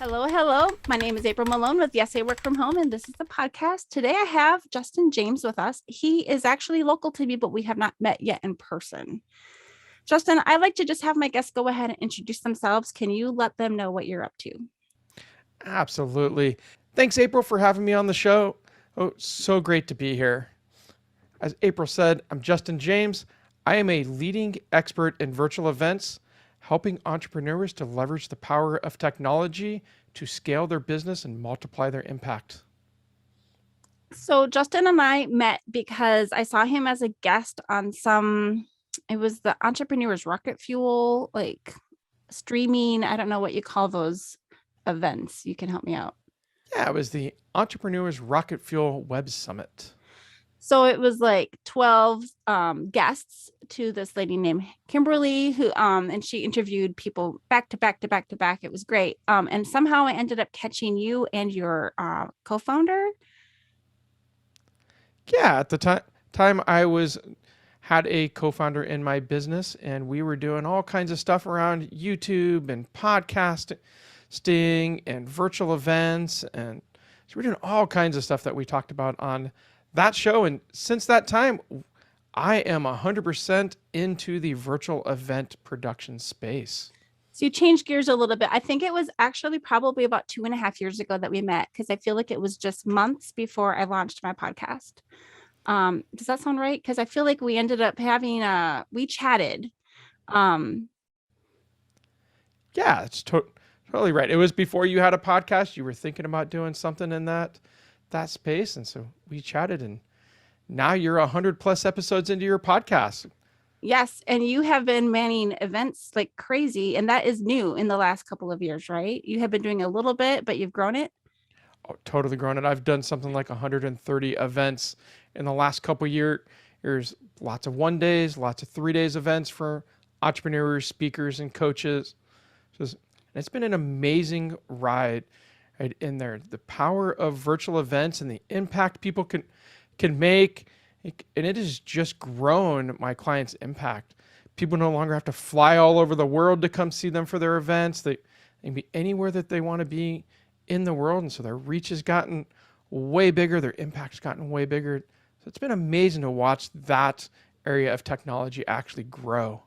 Hello, hello. My name is April Malone with Yes, I Work From Home, and this is the podcast. Today I have Justin James with us. He is actually local to me, but we have not met yet in person. Justin, I like to just have my guests go ahead and introduce themselves. Can you let them know what you're up to? Absolutely. Thanks, April, for having me on the show. Oh, so great to be here. As April said, I'm Justin James. I am a leading expert in virtual events, helping entrepreneurs to leverage the power of technology to scale their business and multiply their impact. So Justin and I met because I saw him as a guest on it was the Entrepreneur's Rocket Fuel, like streaming. I don't know what you call those events. You can help me out. Yeah, it was the Entrepreneurs Rocket Fuel Web Summit. So it was like 12 guests to this lady named Kimberly, who and she interviewed people back to back to back to back. It was great. And somehow I ended up catching you and your co-founder. Yeah, at the time I had a co-founder in my business, and we were doing all kinds of stuff around YouTube and podcasting and virtual events, and so we're doing all kinds of stuff that we talked about on that show. And since that time, I am 100% into the virtual event production space. So you changed gears a little bit. I think it was actually probably about 2.5 years ago that we met, because I feel like it was just months before I launched my podcast. Does that sound right? Because I feel like we ended up we chatted. Yeah, it's totally right. It was before you had a podcast. You were thinking about doing something in that space, and so we chatted, and now you're 100+ episodes into your podcast. Yes, and you have been manning events like crazy, and that is new in the last couple of years, right? You have been doing a little bit, but you've grown it. Oh, totally grown it. I've done something like 130 events in the last couple years. There's lots of 1 days, lots of 3 days events for entrepreneurs, speakers, and coaches. It's been an amazing ride right in there. The power of virtual events and the impact people can make, and it has just grown my clients' impact. People no longer have to fly all over the world to come see them for their events. They can be anywhere that they want to be in the world, and so their reach has gotten way bigger, their impact's gotten way bigger. So it's been amazing to watch that area of technology actually grow.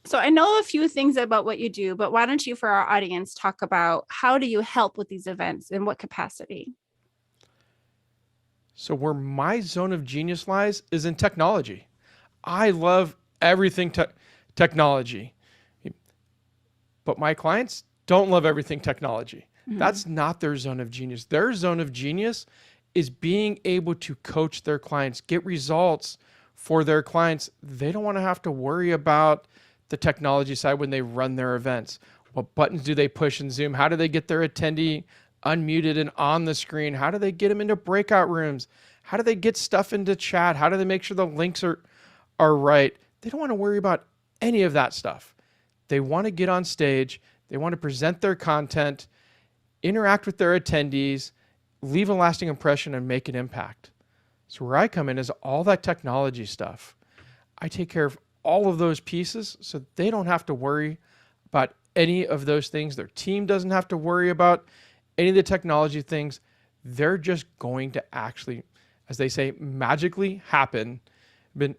So I know a few things about what you do, but why don't you, for our audience, talk about how do you help with these events, in what capacity? So where my zone of genius lies is in technology. I love everything technology, but my clients don't love everything technology. Mm-hmm. That's not their zone of genius. Their zone of genius is being able to coach their clients, get results for their clients. They don't want to have to worry about the technology side when they run their events. What buttons do they push in Zoom? How do they get their attendee unmuted and on the screen? How do they get them into breakout rooms? How do they get stuff into chat? How do they make sure the links are right? They don't want to worry about any of that stuff. They want to get on stage. They want to present their content, interact with their attendees, leave a lasting impression, and make an impact. So where I come in is all that technology stuff. I take care of all of those pieces so they don't have to worry about any of those things. Their team doesn't have to worry about any of the technology things. They're just going to actually, as they say, magically happen. And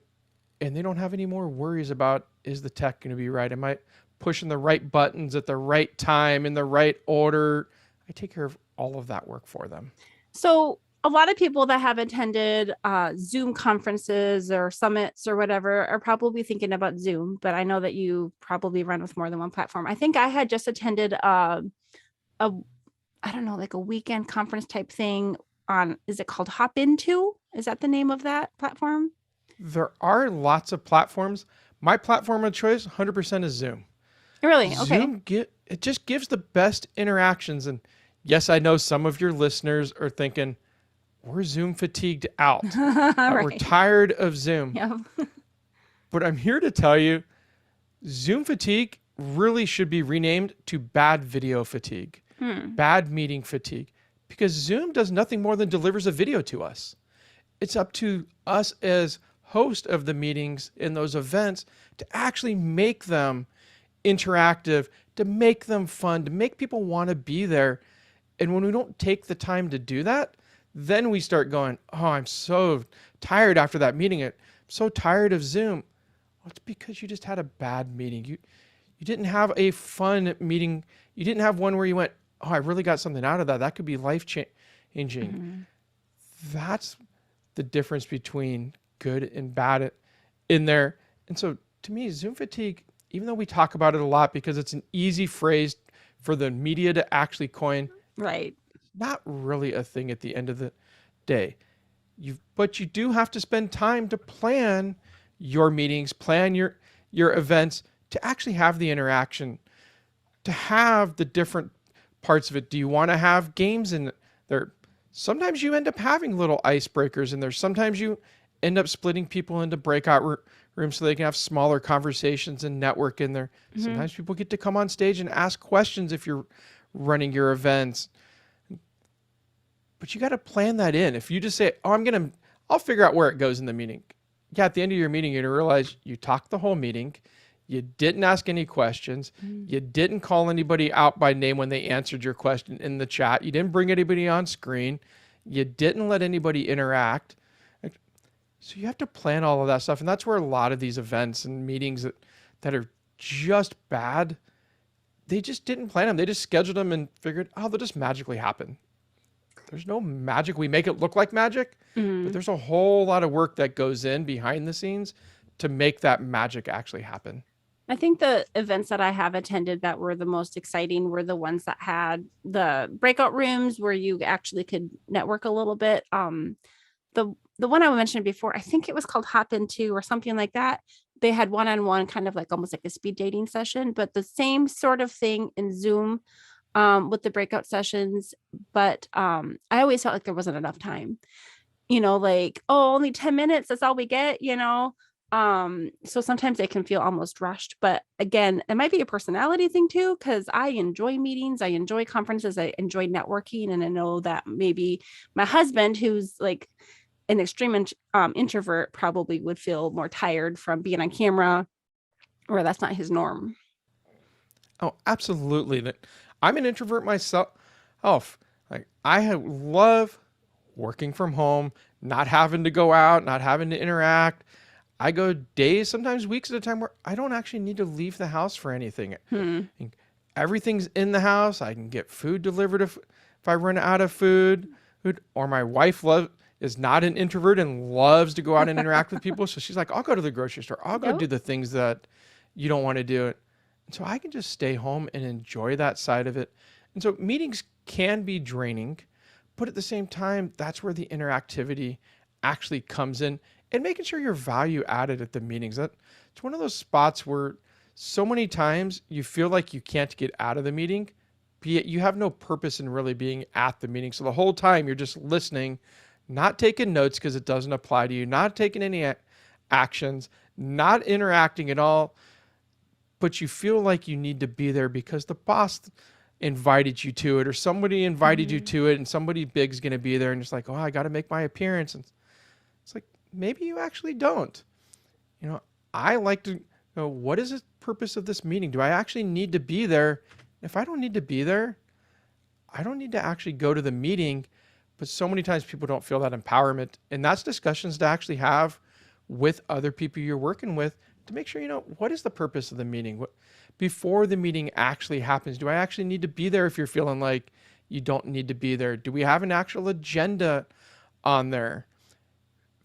they don't have any more worries about, is the tech going to be right? Am I pushing the right buttons at the right time in the right order? I take care of all of that work for them. So a lot of people that have attended Zoom conferences or summits or whatever are probably thinking about Zoom, but I know that you probably run with more than one platform. I think I had just attended I don't know, like a weekend conference type thing on, is it called Hop Into? Is that the name of that platform? There are lots of platforms. My platform of choice, 100%, is Zoom. Really? Okay. Zoom, it just gives the best interactions. And yes, I know some of your listeners are thinking, we're Zoom fatigued out. Right. We're tired of Zoom. Yep. But I'm here to tell you, Zoom fatigue really should be renamed to bad video fatigue, bad meeting fatigue, because Zoom does nothing more than delivers a video to us. It's up to us as host of the meetings in those events to actually make them interactive, to make them fun, to make people want to be there. And when we don't take the time to do that, then we start going, oh, I'm so tired after that meeting. I'm so tired of Zoom. Well, it's because you just had a bad meeting. You didn't have a fun meeting. You didn't have one where you went, oh, I really got something out of that. That could be life changing. That's the difference between good and bad in there. And so to me, Zoom fatigue, even though we talk about it a lot because it's an easy phrase for the media to actually coin, Right. it's not really a thing at the end of the day. But you do have to spend time to plan your meetings, plan your events, to actually have the interaction, to have the different parts of it. Do you want to have games in there? Sometimes you end up having little icebreakers in there. Sometimes you end up splitting people into breakout rooms so they can have smaller conversations and network in there. Sometimes people get to come on stage and ask questions if you're running your events. But you got to plan that in. If you just say, oh, I'll figure out where it goes in the meeting. Yeah, at the end of your meeting, you're going to realize you talked the whole meeting. You didn't ask any questions. You didn't call anybody out by name when they answered your question in the chat. You didn't bring anybody on screen. You didn't let anybody interact. So you have to plan all of that stuff. And that's where a lot of these events and meetings that are just bad, they just didn't plan them. They just scheduled them and figured, oh, they'll just magically happen. There's no magic. We make it look like magic, but there's a whole lot of work that goes in behind the scenes to make that magic actually happen. I think the events that I have attended that were the most exciting were the ones that had the breakout rooms where you actually could network a little bit. The one I mentioned before, I think it was called Hop Into or something like that. They had one-on-one, kind of like almost like a speed dating session, but the same sort of thing in Zoom with the breakout sessions. But I always felt like there wasn't enough time, like, oh, only 10 minutes. That's all we get, so sometimes they can feel almost rushed, but again, it might be a personality thing too, because I enjoy meetings, I enjoy conferences, I enjoy networking. And I know that maybe my husband, who's like an extreme introvert, probably would feel more tired from being on camera, or that's not his norm. Oh, absolutely. I'm an introvert myself. Oh, I love working from home, not having to go out, not having to interact. I go days, sometimes weeks at a time where I don't actually need to leave the house for anything. Everything's in the house. I can get food delivered if I run out of food. Or my wife is not an introvert and loves to go out and interact with people. So she's like, I'll go to the grocery store. I'll go do the things that you don't want to do. And so I can just stay home and enjoy that side of it. And so meetings can be draining, but at the same time, that's where the interactivity actually comes in. And making sure you're value added at the meetings. It's one of those spots where so many times you feel like you can't get out of the meeting, be it you have no purpose in really being at the meeting. So the whole time you're just listening, not taking notes because it doesn't apply to you, not taking any actions, not interacting at all, but you feel like you need to be there because the boss invited you to it or somebody invited you to it and somebody big's going to be there and it's like, oh, I got to make my appearance. And it's like, maybe you actually don't. I like to know, what is the purpose of this meeting? Do I actually need to be there? If I don't need to be there, I don't need to actually go to the meeting. But so many times people don't feel that empowerment. And that's discussions to actually have with other people you're working with to make sure, what is the purpose of the meeting? Before the meeting actually happens, do I actually need to be there if you're feeling like you don't need to be there? Do we have an actual agenda on there?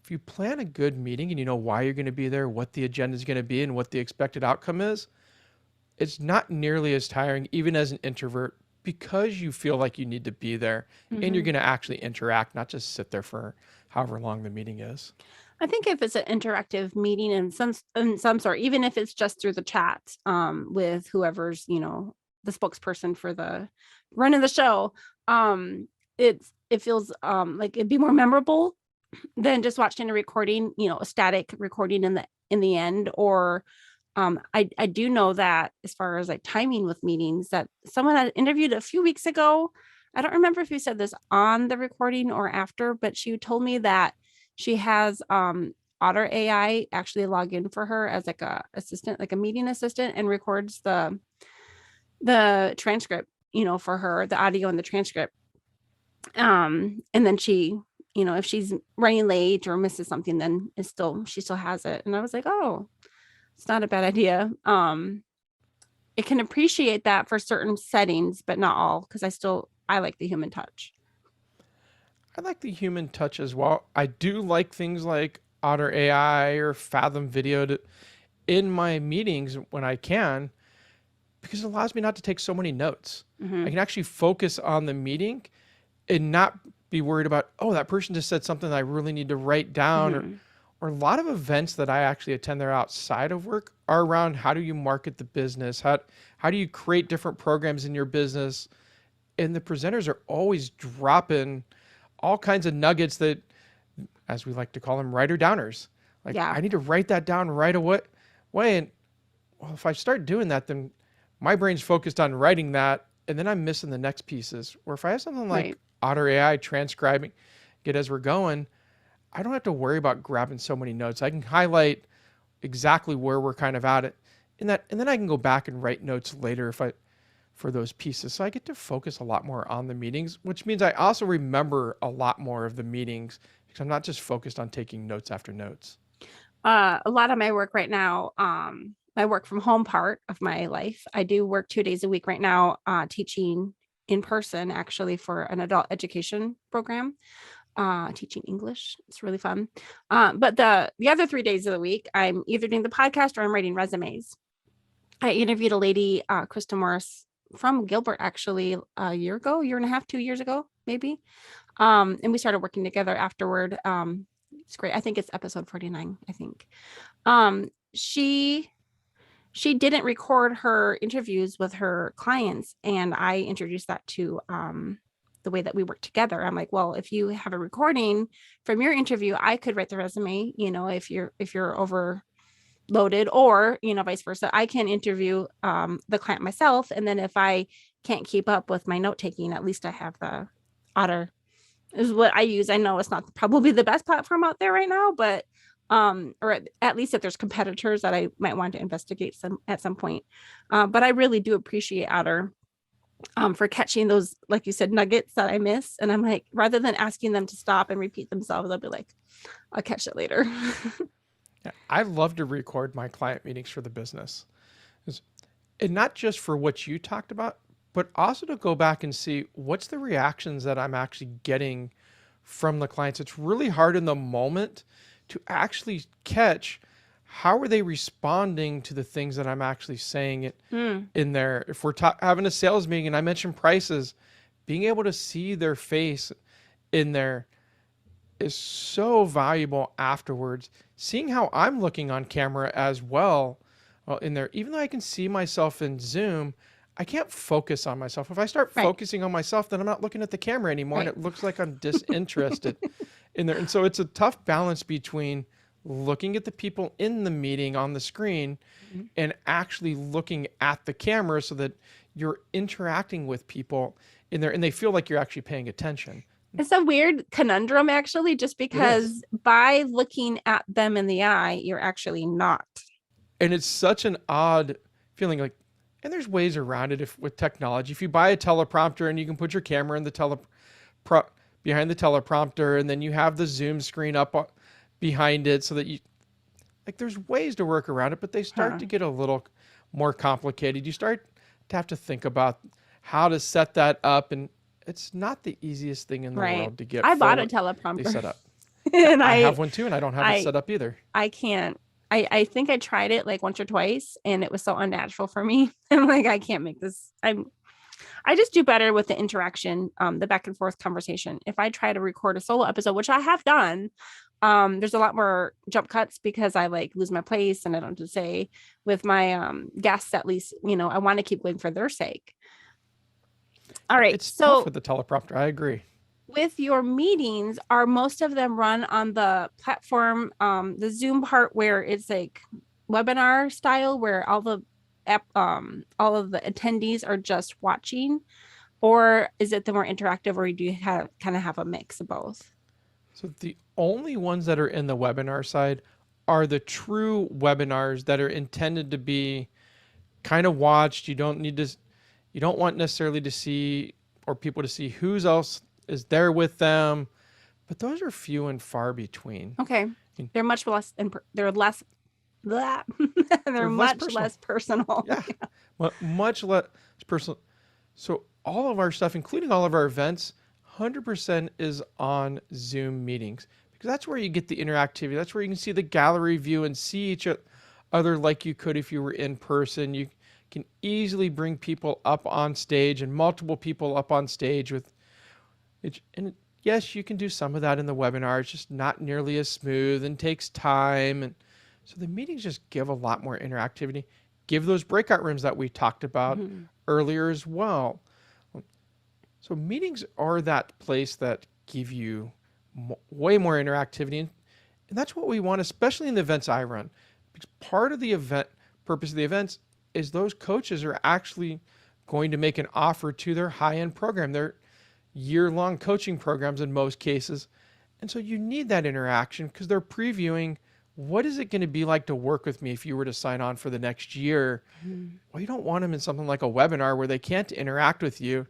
If you plan a good meeting and you know why you're going to be there, what the agenda is going to be, and what the expected outcome is, it's not nearly as tiring, even as an introvert, because you feel like you need to be there and you're going to actually interact, not just sit there for however long the meeting is. I think if it's an interactive meeting in some sort, even if it's just through the chat with whoever's, the spokesperson for the run of the show, it feels like it'd be more memorable than just watching a recording, a static recording in the end. Or I do know that as far as like timing with meetings, that someone I interviewed a few weeks ago, I don't remember if you said this on the recording or after, but she told me that she has Otter AI actually log in for her as like a assistant, like a meeting assistant, and records the transcript, for her, the audio and the transcript. And then she, if she's running late or misses something, then she still has it. And I was like, oh, it's not a bad idea. It can appreciate that for certain settings, but not all, because I like the human touch. I like the human touch as well. I do like things like Otter AI or Fathom Video in my meetings when I can, because it allows me not to take so many notes. I can actually focus on the meeting and not be worried about, oh, that person just said something that I really need to write down. Or a lot of events that I actually attend that are outside of work are around how do you market the business? How do you create different programs in your business? And the presenters are always dropping all kinds of nuggets that, as we like to call them, writer downers. Like, Yeah. I need to write that down right away. And well, if I start doing that, then my brain's focused on writing that, and then I'm missing the next pieces. Or if I have something like Right. Otter AI transcribing it as we're going, I don't have to worry about grabbing so many notes. I can highlight exactly where we're kind of at it in that, and then I can go back and write notes later for those pieces. So I get to focus a lot more on the meetings, which means I also remember a lot more of the meetings because I'm not just focused on taking notes after notes. A lot of my work right now, my work from home part of my life, I do work 2 days a week right now, teaching in person actually for an adult education program, teaching English. It's really fun. But the other 3 days of the week, I'm either doing the podcast or I'm writing resumes. I interviewed a lady, Krista Morris from Gilbert, actually a year and a half, 2 years ago, maybe. And we started working together afterward. It's great. I think it's episode 49, I think. She didn't record her interviews with her clients, and I introduced that to the way that we work together. I'm like, well, if you have a recording from your interview, I could write the resume, if you're overloaded, or vice versa. I can interview the client myself, and then if I can't keep up with my note taking, at least I have the Otter is what I use. I know it's not probably the best platform out there right now, but or at least if there's competitors that I might want to investigate at some point. But I really do appreciate Otter for catching those, like you said, nuggets that I miss. And I'm like, rather than asking them to stop and repeat themselves, I'll be like, I'll catch it later. Yeah, I love to record my client meetings for the business. And not just for what you talked about, but also to go back and see what's the reactions that I'm actually getting from the clients. It's really hard in the moment to actually catch how are they responding to the things that I'm actually saying in there. If we're having a sales meeting and I mention prices, being able to see their face in there is so valuable afterwards. Seeing how I'm looking on camera as well in there, even though I can see myself in Zoom, I can't focus on myself. If I start focusing on myself, then I'm not looking at the camera anymore, and it looks like I'm disinterested in there. And so it's a tough balance between looking at the people in the meeting on the screen and actually looking at the camera so that you're interacting with people in there and they feel like you're actually paying attention. It's a weird conundrum, actually, just because by looking at them in the eye, you're actually not. And it's such an odd feeling, like, and there's ways around it with technology. If you buy a teleprompter and you can put your camera in the behind the teleprompter, and then you have the Zoom screen up behind it so that there's ways to work around it, but they start to get a little more complicated. You start to have to think about how to set that up, and it's not the easiest thing in the world to get. I bought a teleprompter set up. and I have one too, and I don't have it set up either. I can't. I think I tried it like once or twice, and it was so unnatural for me. I'm like, I can't make this. I just do better with the interaction, the back and forth conversation. If I try to record a solo episode, which I have done, there's a lot more jump cuts because I lose my place and I don't have to say with my guests, at least, I want to keep going for their sake. All right. It's tough with the teleprompter. I agree. With your meetings, are most of them run on the platform, the Zoom part where it's like webinar style, where all of the attendees are just watching, or is it the more interactive, or do you kind of have a mix of both? So the only ones that are in the webinar side are the true webinars that are intended to be kind of watched. You don't want necessarily to see, or people to see who's else is there with them, but those are few and far between. Okay. They're much less, they're less, blah. They're less much personal. less personal. Yeah, much less personal. So all of our stuff, including all of our events, 100% is on Zoom meetings, because that's where you get the interactivity. That's where you can see the gallery view and see each other like you could if you were in person. You can easily bring people up on stage, and multiple people up on stage with it. And yes, you can do some of that in the webinar. It's just not nearly as smooth and takes time. And so the meetings just give a lot more interactivity. Give those breakout rooms that we talked about earlier as well. So meetings are that place that give you way more interactivity. And that's what we want, especially in the events I run. Because part of the event purpose of the events is those coaches are actually going to make an offer to their high-end program. They're year-long coaching programs in most cases. And so you need that interaction, because they're previewing what is it going to be like to work with me if you were to sign on for the next year. Well, you don't want them in something like a webinar where they can't interact with you,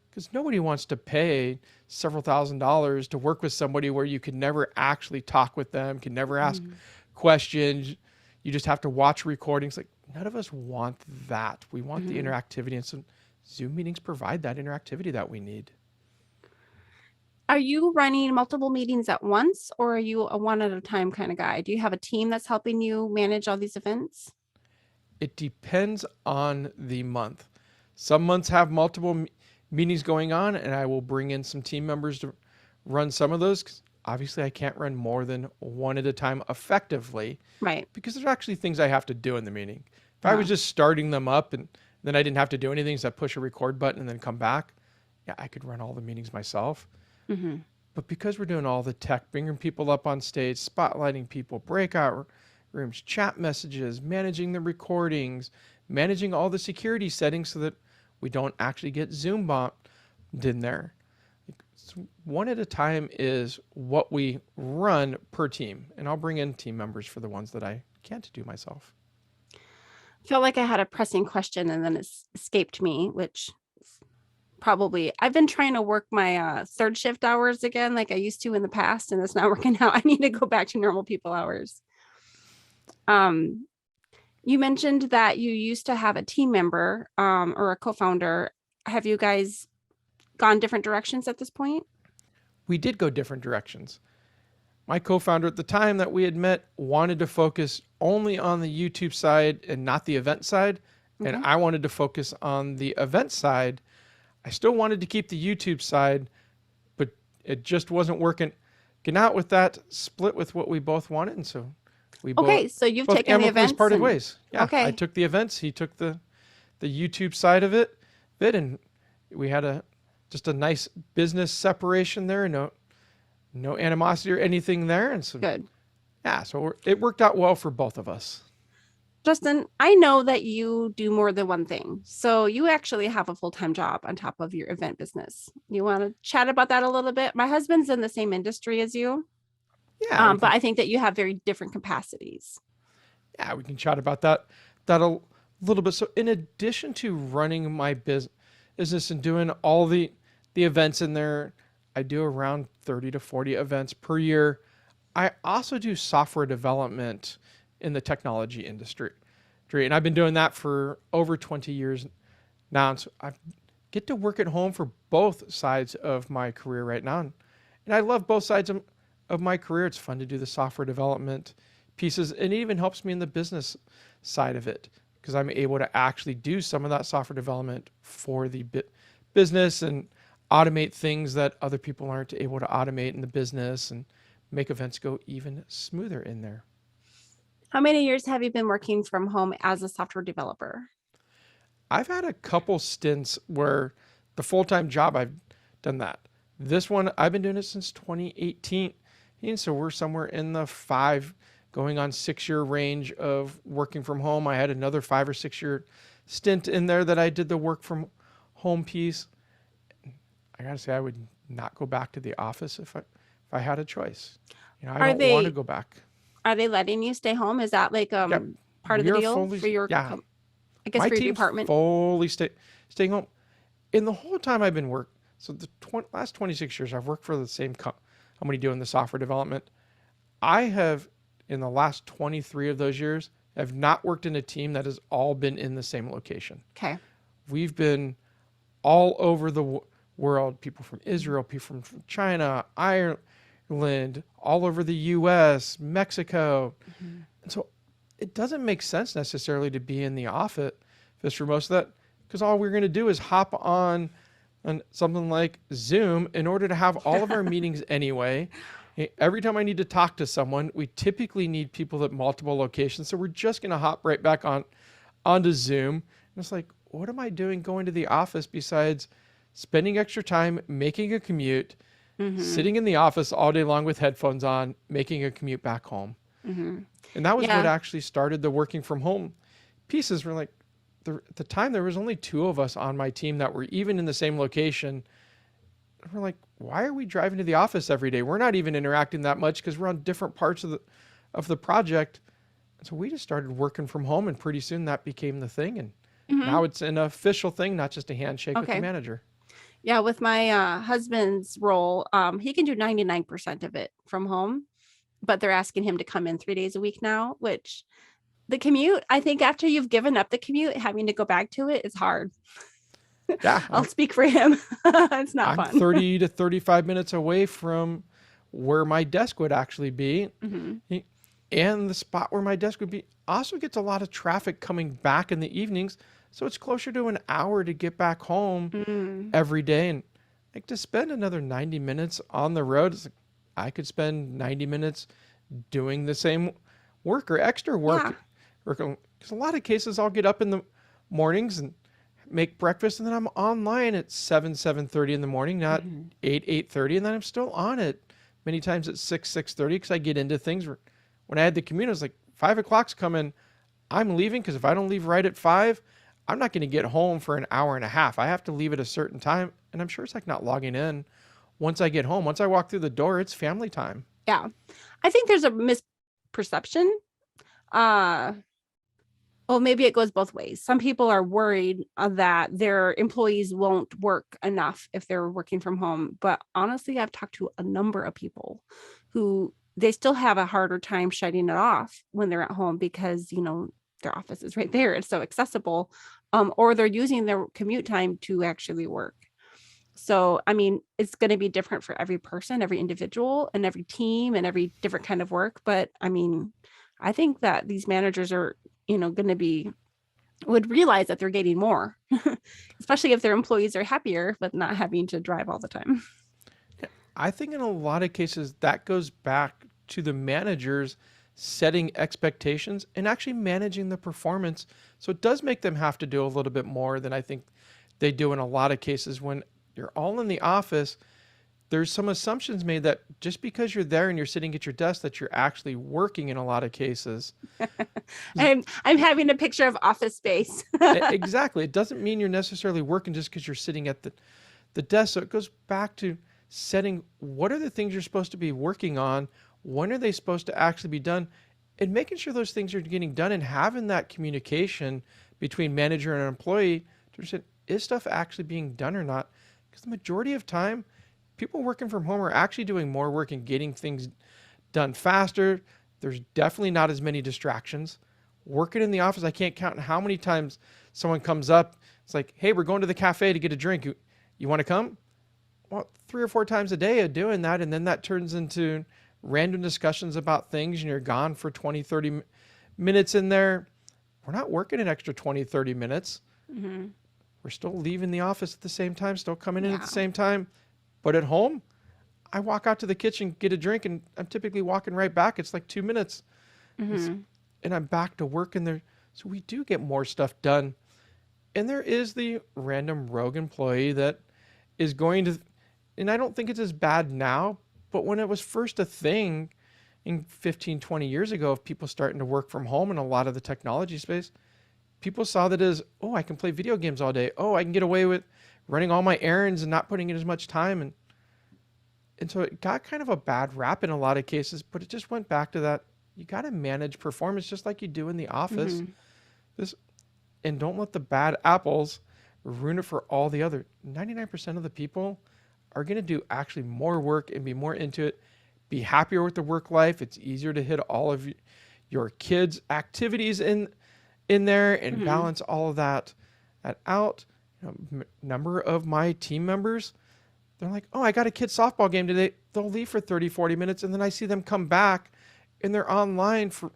because nobody wants to pay several $1,000s to work with somebody where you could never actually talk with them, can never ask questions. You just have to watch recordings. Like, none of us want that. We want the interactivity. And so Zoom meetings provide that interactivity that we need. Are you running multiple meetings at once, or are you a one at a time kind of guy? Do you have a team that's helping you manage all these events? It depends on the month. Some months have multiple meetings going on, and I will bring in some team members to run some of those. 'Cause obviously, I can't run more than one at a time effectively. Right. Because there's actually things I have to do in the meeting. If I was just starting them up and then I didn't have to do anything, so I push a record button and then come back, yeah, I could run all the meetings myself. But because we're doing all the tech, bringing people up on stage, spotlighting people, breakout rooms, chat messages, managing the recordings, managing all the security settings so that we don't actually get Zoom bombed in there. So one at a time is what we run per team. And I'll bring in team members for the ones that I can't do myself. I felt like I had a pressing question and then it escaped me, which probably I've been trying to work my third shift hours again, like I used to in the past, and it's not working out. I need to go back to normal people hours. You mentioned that you used to have a team member or a co-founder. Have you guys gone different directions at this point? We did go different directions. My co-founder at the time that we had met wanted to focus only on the YouTube side and not the event side. And I wanted to focus on the event side. I still wanted to keep the YouTube side, but it just wasn't working out with that split with what we both wanted. And so we so you've taken the events. Parted ways. Yeah. Okay. I took the events. He took the YouTube side of it, and we had just a nice business separation there. No animosity or anything there. And so Good. Yeah. So it worked out well for both of us. Justin, I know that you do more than one thing. So you actually have a full-time job on top of your event business. You want to chat about that a little bit? My husband's in the same industry as you. Yeah. But I think that you have very different capacities. Yeah, we can chat about that a little bit. So in addition to running my business and doing all the events in there, I do around 30 to 40 events per year. I also do software development in the technology industry. And I've been doing that for over 20 years now. And so I get to work at home for both sides of my career right now. And I love both sides of my career. It's fun to do the software development pieces. And it even helps me in the business side of it, because I'm able to actually do some of that software development for the business and automate things that other people aren't able to automate in the business and make events go even smoother in there. How many years have you been working from home as a software developer? I've had a couple stints where the full-time job I've done that. This one, I've been doing it since 2018. And so we're somewhere in the 5 going on 6-year range of working from home. I had another 5 or 6 year stint in there that I did the work from home piece. I gotta say, I would not go back to the office if I had a choice. I don't want to go back. Are they letting you stay home? Is that like part of the deal for your? Yeah. I guess My for your team's department. fully staying home. In the whole time I've been So the last 26 years, I've worked for the same company doing the software development. I have, in the last 23 of those years, have not worked in a team that has all been in the same location. Okay. We've been all over the world, people from Israel, people from China, Ireland, all over the US, Mexico. And so it doesn't make sense necessarily to be in the office for most of that, because all we're going to do is hop on something like Zoom in order to have all of our meetings anyway. Every time I need to talk to someone, we typically need people at multiple locations. So we're just going to hop right back onto Zoom. And it's like, what am I doing going to the office besides spending extra time making a commute, sitting in the office all day long with headphones on, making a commute back home? And that was what actually started the working from home pieces. We're like, at the time, there was only 2 of us on my team that were even in the same location. We're like, why are we driving to the office every day? We're not even interacting that much because we're on different parts of the project. And so we just started working from home, and pretty soon that became the thing. And now it's an official thing, not just a handshake with the manager. Yeah, with my husband's role, he can do 99% of it from home, but they're asking him to come in 3 days a week now, which the commute, I think after you've given up the commute, having to go back to it is hard. Yeah. I'll speak for him. It's not fun. I'm 30 to 35 minutes away from where my desk would actually be. And the spot where my desk would be also gets a lot of traffic coming back in the evenings. So it's closer to an hour to get back home every day. And like to spend another 90 minutes on the road, it's like I could spend 90 minutes doing the same work or extra work. Because a lot of cases I'll get up in the mornings and make breakfast, and then I'm online at 7:30 in the morning, not 8:30, and then I'm still on it many times at 6:30 because I get into things. When I had the commute, I was like, 5 o'clock's coming, I'm leaving, because if I don't leave right at 5, I'm not going to get home for an hour and a half. I have to leave at a certain time, and I'm sure it's like not logging in. Once I get home, once I walk through the door, it's family time. Yeah. I think there's a misperception. Well, maybe it goes both ways. Some people are worried that their employees won't work enough if they're working from home. But honestly, I've talked to a number of people who they still have a harder time shutting it off when they're at home because, their office is right there. It's so accessible. Or they're using their commute time to actually work. So, I mean, it's going to be different for every person, every individual, and every team, and every different kind of work. But I mean, I think that these managers are, would realize that they're getting more, especially if their employees are happier with not having to drive all the time. I think in a lot of cases that goes back to the managers setting expectations and actually managing the performance. So it does make them have to do a little bit more than I think they do in a lot of cases. When you're all in the office, there's some assumptions made that just because you're there and you're sitting at your desk that you're actually working in a lot of cases. I'm having a picture of office space. Exactly. It doesn't mean you're necessarily working just because you're sitting at the desk. So it goes back to setting what are the things you're supposed to be working on, when are they supposed to actually be done, and making sure those things are getting done and having that communication between manager and employee to understand, is stuff actually being done or not? Because the majority of time, people working from home are actually doing more work and getting things done faster. There's definitely not as many distractions. Working in the office, I can't count how many times someone comes up. It's like, hey, we're going to the cafe to get a drink. You want to come? Well, 3 or 4 times a day of doing that. And then that turns into random discussions about things and you're gone for 20, 30 minutes in there. We're not working an extra 20, 30 minutes. We're still leaving the office at the same time, still coming in at the same time. But at home, I walk out to the kitchen, get a drink, and I'm typically walking right back. It's like 2 minutes. And I'm back to work in there. So we do get more stuff done. And there is the random rogue employee that is going to, and I don't think it's as bad now, but when it was first a thing in 15, 20 years ago of people starting to work from home in a lot of the technology space, people saw that as, oh, I can play video games all day. Oh, I can get away with running all my errands and not putting in as much time. And so it got kind of a bad rap in a lot of cases, but it just went back to that. You got to manage performance just like you do in the office. And don't let the bad apples ruin it for all the other 99% of the people are going to do actually more work and be more into it, be happier with the work life. It's easier to hit all of your kids' activities in there and balance all of that out. Number of my team members, they're like, oh, I got a kid's softball game today. They'll leave for 30, 40 minutes. And then I see them come back and they're online for,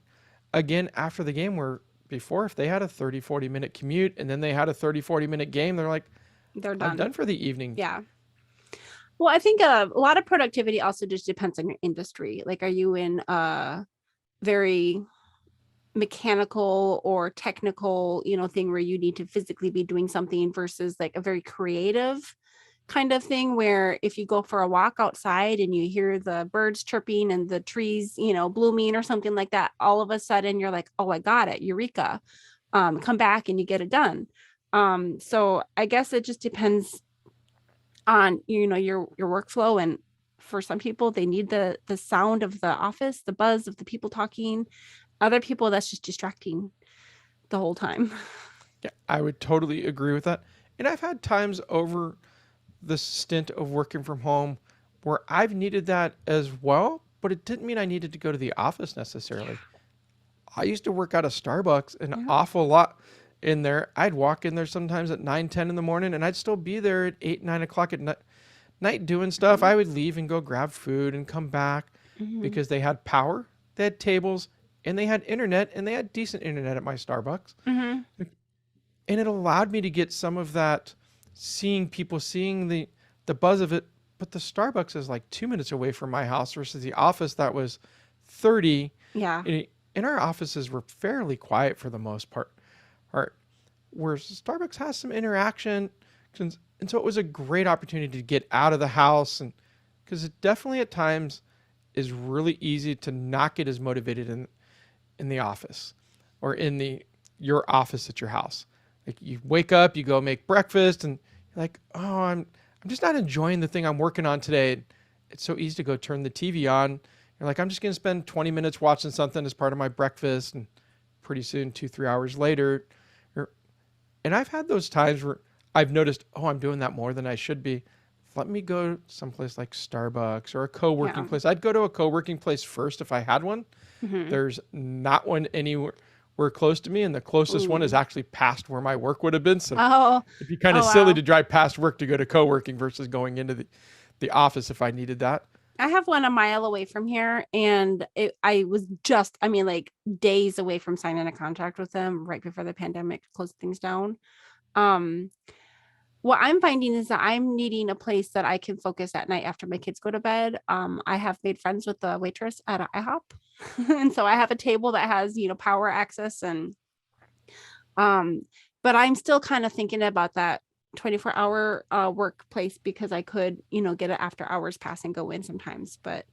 again, after the game, where before, if they had a 30, 40-minute commute and then they had a 30, 40-minute game, they're like, they're done. I'm done for the evening. Yeah. Well, I think a lot of productivity also just depends on your industry. Like, are you in a very mechanical or technical, thing where you need to physically be doing something versus like a very creative kind of thing, where if you go for a walk outside and you hear the birds chirping and the trees, blooming or something like that, all of a sudden you're like, oh, I got it. Eureka. Come back and you get it done. So I guess it just depends on, your workflow. And for some people, they need the sound of the office, the buzz of the people talking. Other people, that's just distracting the whole time. Yeah, I would totally agree with that. And I've had times over the stint of working from home where I've needed that as well, but it didn't mean I needed to go to the office necessarily. I used to work out of Starbucks an awful lot in there. I'd walk in there sometimes at 9, 10 in the morning, and I'd still be there at 8, 9 o'clock at night doing stuff. I would leave and go grab food and come back because they had power, they had tables, and they had internet, and they had decent internet at my Starbucks. And it allowed me to get some of that, seeing people, seeing the buzz of it. But the Starbucks is like 2 minutes away from my house versus the office that was 30. Yeah. And our offices were fairly quiet for the most part. Whereas Starbucks has some interaction. And so it was a great opportunity to get out of the house. And because it definitely at times is really easy to not get as motivated in the office or in your office at your house. Like, you wake up, you go make breakfast, and you're like, oh, I'm just not enjoying the thing I'm working on today. It's so easy to go turn the TV on. You're like, I'm just going to spend 20 minutes watching something as part of my breakfast, and pretty soon, 2-3 hours later, and I've had those times where I've noticed, oh, I'm doing that more than I should be. Let me go someplace like Starbucks or a co-working place. I'd go to a co-working place first if I had one. There's not one anywhere close to me, and the closest one is actually past where my work would have been. So it'd be kind of silly to drive past work to go to co-working versus going into the office if I needed that. I have one a mile away from here, and I was just, like days away from signing a contract with them right before the pandemic closed things down. What I'm finding is that I'm needing a place that I can focus at night after my kids go to bed. I have made friends with the waitress at IHOP. And so I have a table that has, power access, and, but I'm still kind of thinking about that 24-hour workplace, because I could, get an after hours pass and go in sometimes. But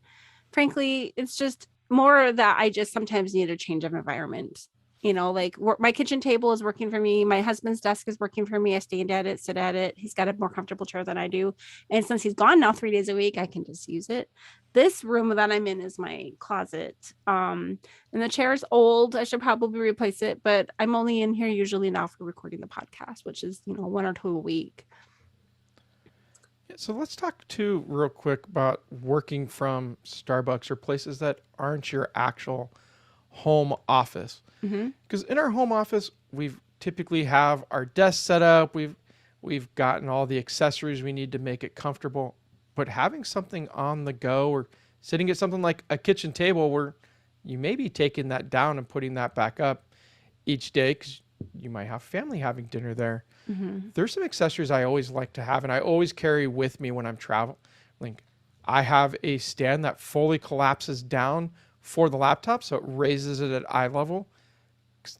frankly, it's just more that I just sometimes need a change of environment. Like my kitchen table is working for me. My husband's desk is working for me. I stand at it, sit at it. He's got a more comfortable chair than I do. And since he's gone now 3 days a week, I can just use it. This room that I'm in is my closet. And the chair is old. I should probably replace it, but I'm only in here usually now for recording the podcast, which is, 1 or 2 a week. So let's talk too real quick about working from Starbucks or places that aren't your actual home office. Because in our home office, we've typically have our desk set up. We've gotten all the accessories we need to make it comfortable. But having something on the go, or sitting at something like a kitchen table where you may be taking that down and putting that back up each day, because you might have family having dinner there. There's some accessories I always like to have, and I always carry with me when I'm traveling. I have a stand that fully collapses down for the laptop, so it raises it at eye level.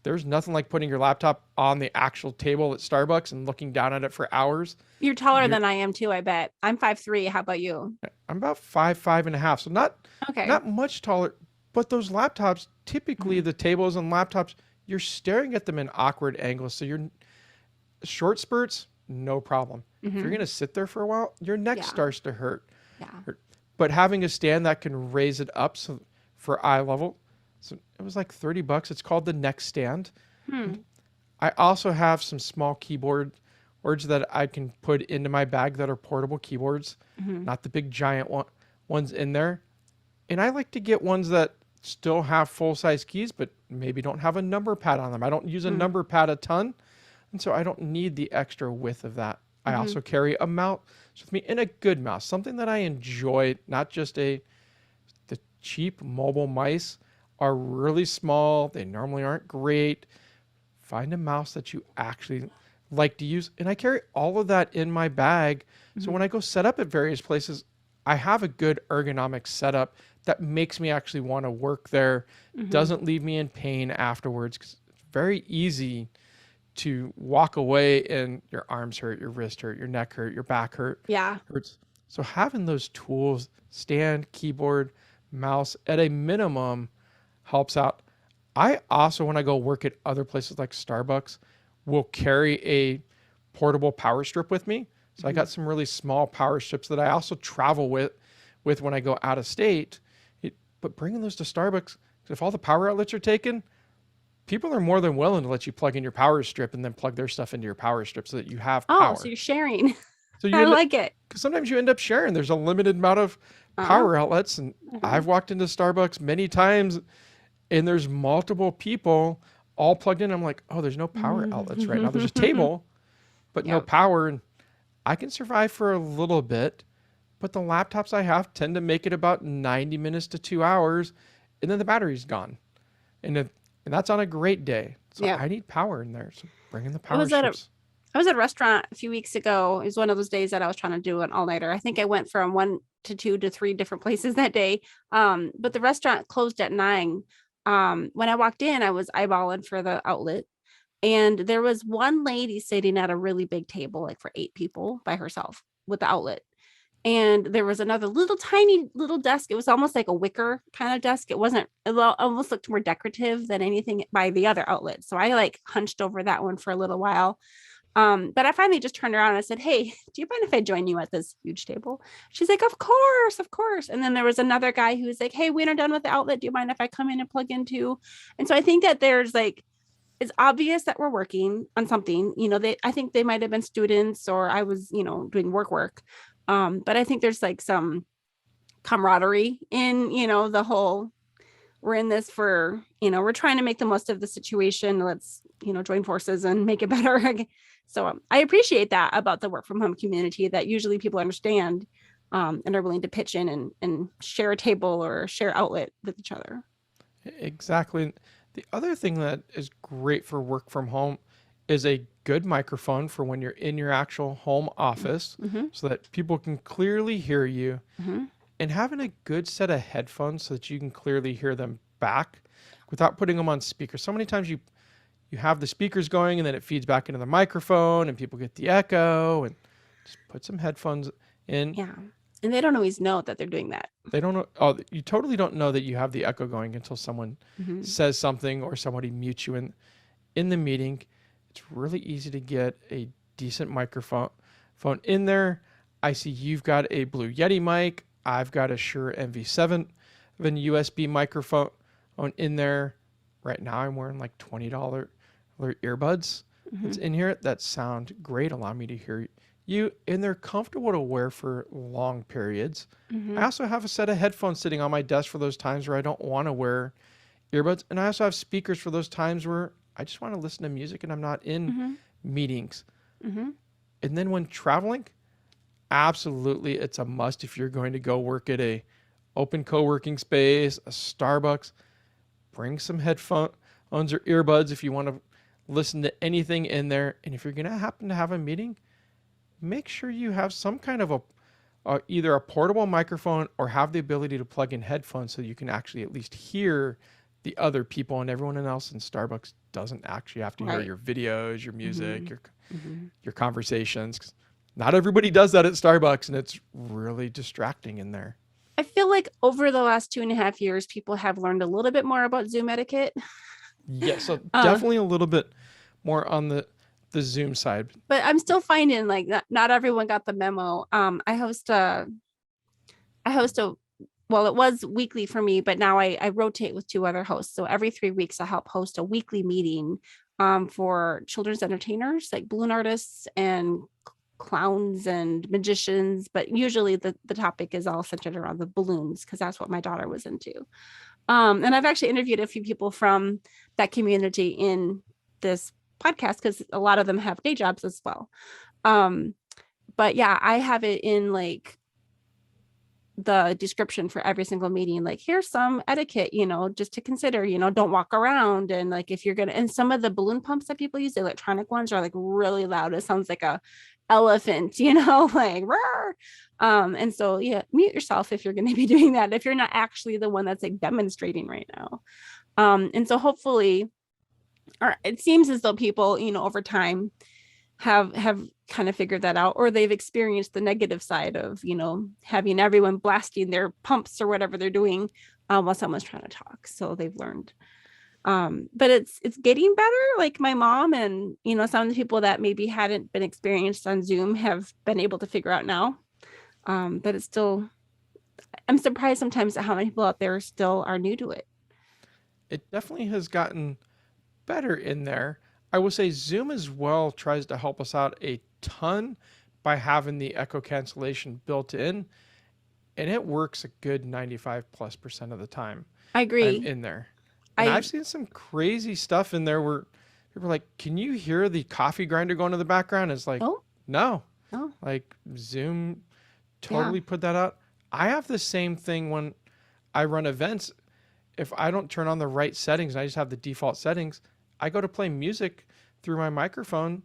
There's nothing like putting your laptop on the actual table at Starbucks and looking down at it for hours. You're taller than I am too, I bet. I'm 5'3". How about you? I'm about 5'5.5". So not much taller, but those laptops, typically the tables and laptops, you're staring at them in awkward angles. So you're short spurts, no problem. If you're going to sit there for a while, your neck starts to hurt. But having a stand that can raise it up for eye level, so it was like $30. It's called the neck stand. I also have some small keyboard words that I can put into my bag that are portable keyboards, not the big giant ones in there. And I like to get ones that still have full-size keys, but maybe don't have a number pad on them. I don't use a number pad a ton, and so I don't need the extra width of that. I also carry a mouse with me, and a good mouse, something that I enjoy, not just the cheap mobile mice are really small. They normally aren't great. Find a mouse that you actually like to use. And I carry all of that in my bag. So when I go set up at various places, I have a good ergonomic setup that makes me actually want to work there, doesn't leave me in pain afterwards. 'Cause it's very easy to walk away and your arms hurt, your wrist hurt, your neck hurt, your back hurts. So having those tools, stand, keyboard, mouse at a minimum helps out. I also, when I go work at other places like Starbucks, will carry a portable power strip with me. So I got some really small power strips that I also travel with when I go out of state. But bringing those to Starbucks, if all the power outlets are taken, people are more than willing to let you plug in your power strip and then plug their stuff into your power strip so that you have power. Oh, so you're sharing. So you I like it. Because sometimes you end up sharing. There's a limited amount of power outlets. And I've walked into Starbucks many times and there's multiple people all plugged in. I'm like, oh, there's no power outlets right now. There's a table, but no power. And I can survive for a little bit, but the laptops I have tend to make it about 90 minutes to 2 hours, and then the battery's gone. And that's on a great day. So I need power in there. So bring in the power strips. I was at a restaurant a few weeks ago. It was one of those days that I was trying to do an all-nighter. I think I went from 1 to 2 to 3 different places that day. But the restaurant closed at 9. When I walked in, I was eyeballing for the outlet. And there was one lady sitting at a really big table, like for 8 people by herself with the outlet. And there was another tiny little desk. It was almost like a wicker kind of desk. It almost looked more decorative than anything by the other outlet. So I like hunched over that one for a little while. But I finally just turned around and I said, hey, do you mind if I join you at this huge table? She's like, of course, of course. And then there was another guy who was like, hey, we are done with the outlet. Do you mind if I come in and plug in too? And so I think that there's it's obvious that we're working on something, I think they might've been students or I was, doing work. But I think there's some camaraderie in, the whole, we're in this for, we're trying to make the most of the situation. Let's, join forces and make it better. So I appreciate that about the work from home community, that usually people understand and are willing to pitch in and share a table or share outlet with each other. Exactly. The other thing that is great for work from home is a good microphone for when you're in your actual home office so that people can clearly hear you, and having a good set of headphones so that you can clearly hear them back without putting them on speaker. So many times you have the speakers going and then it feeds back into the microphone and people get the echo, and just put some headphones in. Yeah. And they don't always know that they're doing that. They don't know. Oh, you totally don't know that you have the echo going until someone says something or somebody mutes you in the meeting. It's really easy to get a decent microphone in there. I see you've got a Blue Yeti mic. I've got a Shure MV7 of an USB microphone in there. Right now I'm wearing like $20 earbuds that's in here that sound great, allow me to hear you, and they're comfortable to wear for long periods. I also have a set of headphones sitting on my desk for those times where I don't want to wear earbuds, and I also have speakers for those times where I just want to listen to music and I'm not in meetings. And then when traveling, absolutely, it's a must. If you're going to go work at a open co-working space, a Starbucks, bring some headphones or earbuds if you want to listen to anything in there. And if you're going to happen to have a meeting, make sure you have some kind of either a portable microphone or have the ability to plug in headphones so you can actually at least hear the other people, and everyone else in Starbucks doesn't actually have to hear your videos, your music, your conversations. 'Cause not everybody does that at Starbucks, and it's really distracting in there. I feel like over the last 2.5 years, people have learned a little bit more about Zoom etiquette. Yeah, so definitely a little bit more on the Zoom side. But I'm still finding not everyone got the memo. I host a, well, it was weekly for me, but now I rotate with 2 other hosts. So every 3 weeks I help host a weekly meeting for children's entertainers, like balloon artists and clowns and magicians, but usually the topic is all centered around the balloons because that's what my daughter was into. And I've actually interviewed a few people from that community in this podcast because a lot of them have day jobs as well. But yeah, I have it in like the description for every single meeting, like here's some etiquette, just to consider, don't walk around. And like if you're gonna, and some of the balloon pumps that people use, the electronic ones, are like really loud. It sounds like a elephant, like roar. And so yeah, mute yourself if you're going to be doing that, if you're not actually the one that's like demonstrating right now. And so hopefully, or it seems as though people, over time have kind of figured that out, or they've experienced the negative side of, having everyone blasting their pumps or whatever they're doing while someone's trying to talk. So they've learned. But it's getting better. Like my mom and, some of the people that maybe hadn't been experienced on Zoom have been able to figure out now. But it's still, I'm surprised sometimes at how many people out there still are new to it. It definitely has gotten better in there. I will say Zoom as well tries to help us out a ton by having the echo cancellation built in, and it works a good 95+% of the time. I agree. I'm in there. And I've seen some crazy stuff in there where people are like, can you hear the coffee grinder going in the background? It's like, no. Like Zoom totally put that out. I have the same thing when I run events. If I don't turn on the right settings and I just have the default settings, I go to play music through my microphone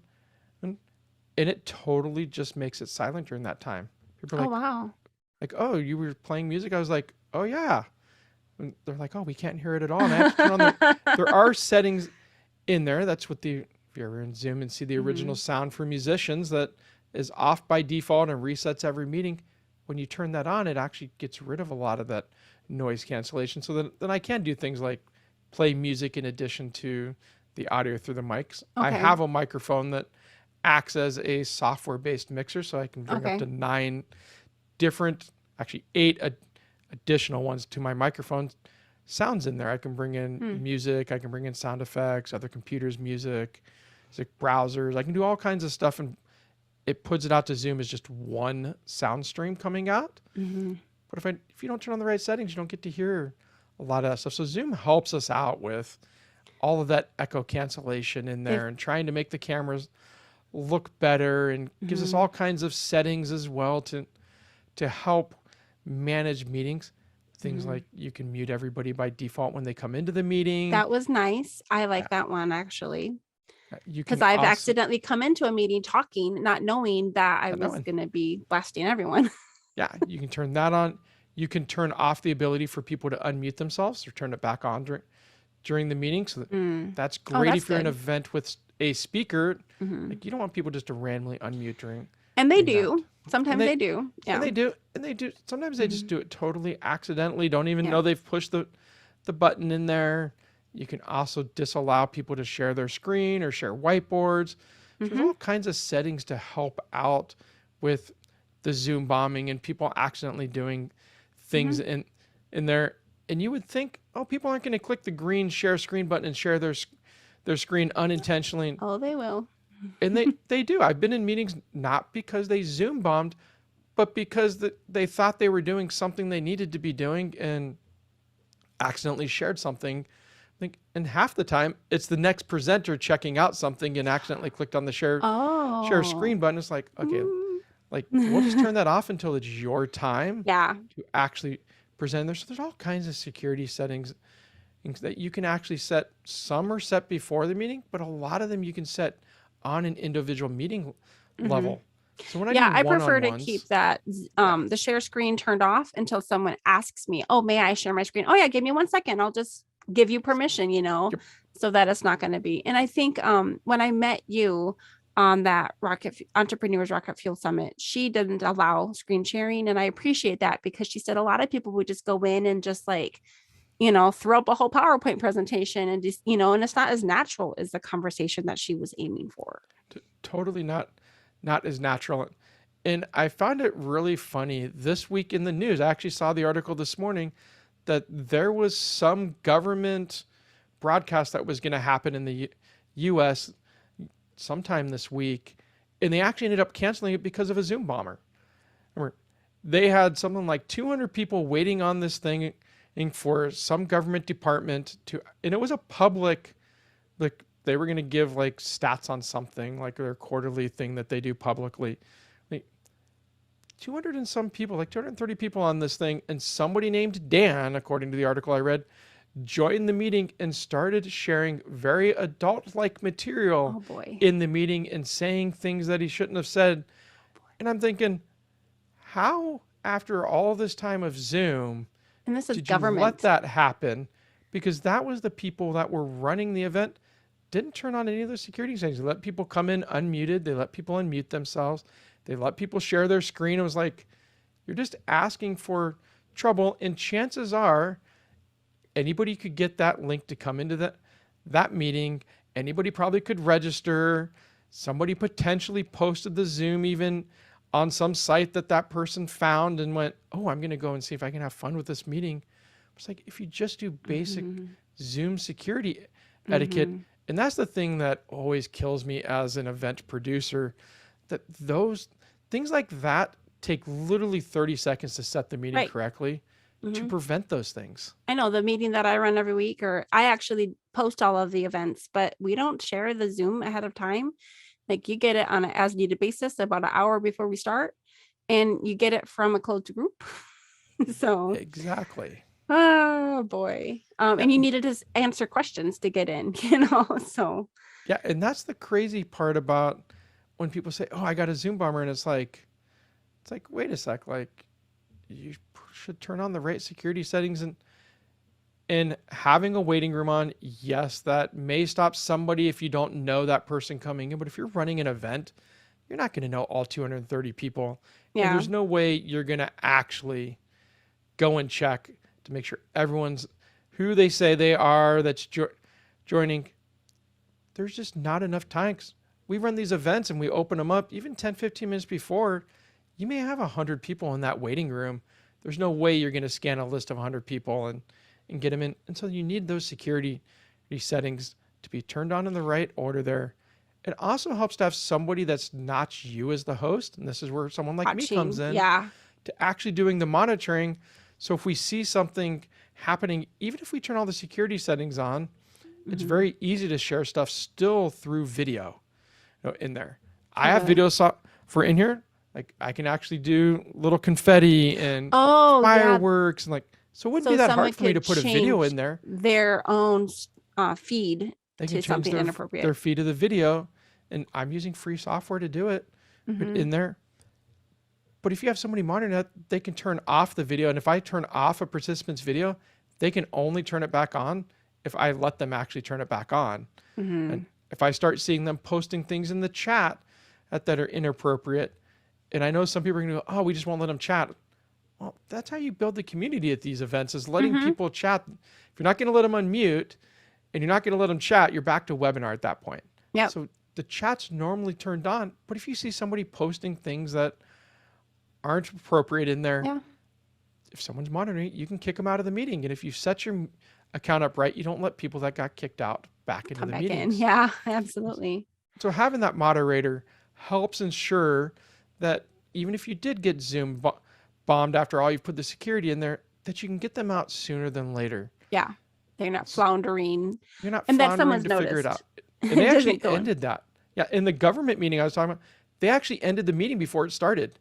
and it totally just makes it silent during that time. People are like, wow. Like, oh, you were playing music? I was like, oh yeah. And they're like, oh, we can't hear it at all. And I have to turn on there are settings in there. That's what if you're ever in Zoom and see the original sound for musicians, that is off by default and resets every meeting. When you turn that on, it actually gets rid of a lot of that noise cancellation. So then I can do things like play music in addition to the audio through the mics. Okay. I have a microphone that acts as a software-based mixer, so I can bring up to 9 different, actually 8 additional ones to my microphone sounds in there. I can bring in music, I can bring in sound effects, other computers' music browsers. I can do all kinds of stuff, and it puts it out to Zoom as just one sound stream coming out. But if you don't turn on the right settings, you don't get to hear a lot of that stuff. So Zoom helps us out with all of that echo cancellation in there and trying to make the cameras look better, and gives us all kinds of settings as well to help manage meetings. Things like you can mute everybody by default when they come into the meeting. That was nice. I like that one actually. Because I've accidentally come into a meeting talking, not knowing that I was going to be blasting everyone. Yeah, you can turn that on. You can turn off the ability for people to unmute themselves or turn it back on during the meeting. So that's great if you're in an event with a speaker. Like you don't want people just to randomly unmute during. And they do. Sometimes they do. Yeah. And they do. Sometimes they just do it totally accidentally. Don't even know they've pushed the button in there. You can also disallow people to share their screen or share whiteboards. So there's all kinds of settings to help out with the Zoom bombing and people accidentally doing things in there. And you would think, oh, people aren't going to click the green share screen button and share their screen unintentionally. Oh, they will. And they do. I've been in meetings not because they Zoom bombed, but because they thought they were doing something they needed to be doing and accidentally shared something. And half the time, it's the next presenter checking out something and accidentally clicked on the share screen button. It's like, okay, like we'll just turn that off until it's your time to actually present. There's all kinds of security settings that you can actually set. Some are set before the meeting, but a lot of them you can set on an individual meeting level. So when I prefer to keep that the share screen turned off until someone asks me, oh, may I share my screen? Oh yeah, give me 1 second. I'll just give you permission, so that it's not going to be. And I think when I met you on that Entrepreneurs Rocket Fuel Summit, she didn't allow screen sharing. And I appreciate that because she said a lot of people would just go in and just like, throw up a whole PowerPoint presentation and just, and it's not as natural as the conversation that she was aiming for. Totally not as natural. And I found it really funny this week in the news. I actually saw the article this morning that there was some government broadcast that was going to happen in the US sometime this week, and they actually ended up canceling it because of a Zoom bomber. Remember, they had something like 200 people waiting on this thing for some government department to, and it was a public, like they were going to give like stats on something like their quarterly thing that they do publicly. Like 200 and some people, like 230 people on this thing, and somebody named Dan, according to the article I read, joined the meeting and started sharing very adult-like material in the meeting and saying things that he shouldn't have said. And I'm thinking, how, after all this time of Zoom, and this is did government, you let that happen? Because that was the people that were running the event, didn't turn on any of the security settings. They let people come in unmuted. They let people unmute themselves. They let people share their screen. It was like, you're just asking for trouble. And chances are, anybody could get that link to come into that meeting. Anybody probably could register. Somebody potentially posted the Zoom even on some site that person found and went, oh, I'm going to go and see if I can have fun with this meeting. It's like, if you just do basic Zoom security etiquette, and that's the thing that always kills me as an event producer, that those things like that take literally 30 seconds to set the meeting correctly to prevent those things. I know the meeting that I run every week, or I actually post all of the events, but we don't share the Zoom ahead of time. Like you get it on an as needed basis about an hour before we start, and you get it from a closed group. So exactly. Oh boy. And you needed to answer questions to get in, so. Yeah. And that's the crazy part about when people say, oh, I got a Zoom bomber. And it's like, wait a sec. Like you should turn on the right security settings and having a waiting room on. Yes, that may stop somebody if you don't know that person coming in, but if you're running an event, you're not going to know all 230 people. Yeah. And there's no way you're going to actually go and check to make sure everyone's who they say they are that's joining. There's just not enough time. We run these events and we open them up even 10, 15 minutes before. You may have 100 people in that waiting room. There's no way you're going to scan a list of 100 people and get them in. And so you need those security settings to be turned on in the right order there. It also helps to have somebody that's not you as the host. And this is where someone like me comes in. Yeah. To actually doing the monitoring. So if we see something happening, even if we turn all the security settings on, it's very easy to share stuff still through video in there. I have video for in here. Like I can actually do little confetti and fireworks and like, so it wouldn't be that hard for me to put a video in there. Their own feed they can to something inappropriate. Their feed of the video, and I'm using free software to do it in there. But if you have somebody monitoring that, they can turn off the video. And if I turn off a participant's video, they can only turn it back on if I let them actually turn it back on. And if I start seeing them posting things in the chat that are inappropriate, and I know some people are going to go, oh, we just won't let them chat. Well, that's how you build the community at these events, is letting people chat. If you're not going to let them unmute and you're not going to let them chat, you're back to webinar at that point. Yeah. So the chat's normally turned on, but if you see somebody posting things that aren't appropriate in there, if someone's monitoring, you can kick them out of the meeting. And if you set your account up right, you don't let people that got kicked out back into the meeting. Yeah, absolutely. So having that moderator helps ensure that even if you did get Zoom bombed after all, you've put the security in there, that you can get them out sooner than later. Yeah. They're not floundering. You're not and floundering that someone's to noticed. figure it out. And they actually ended that. Yeah. In the government meeting I was talking about, they actually ended the meeting before it started.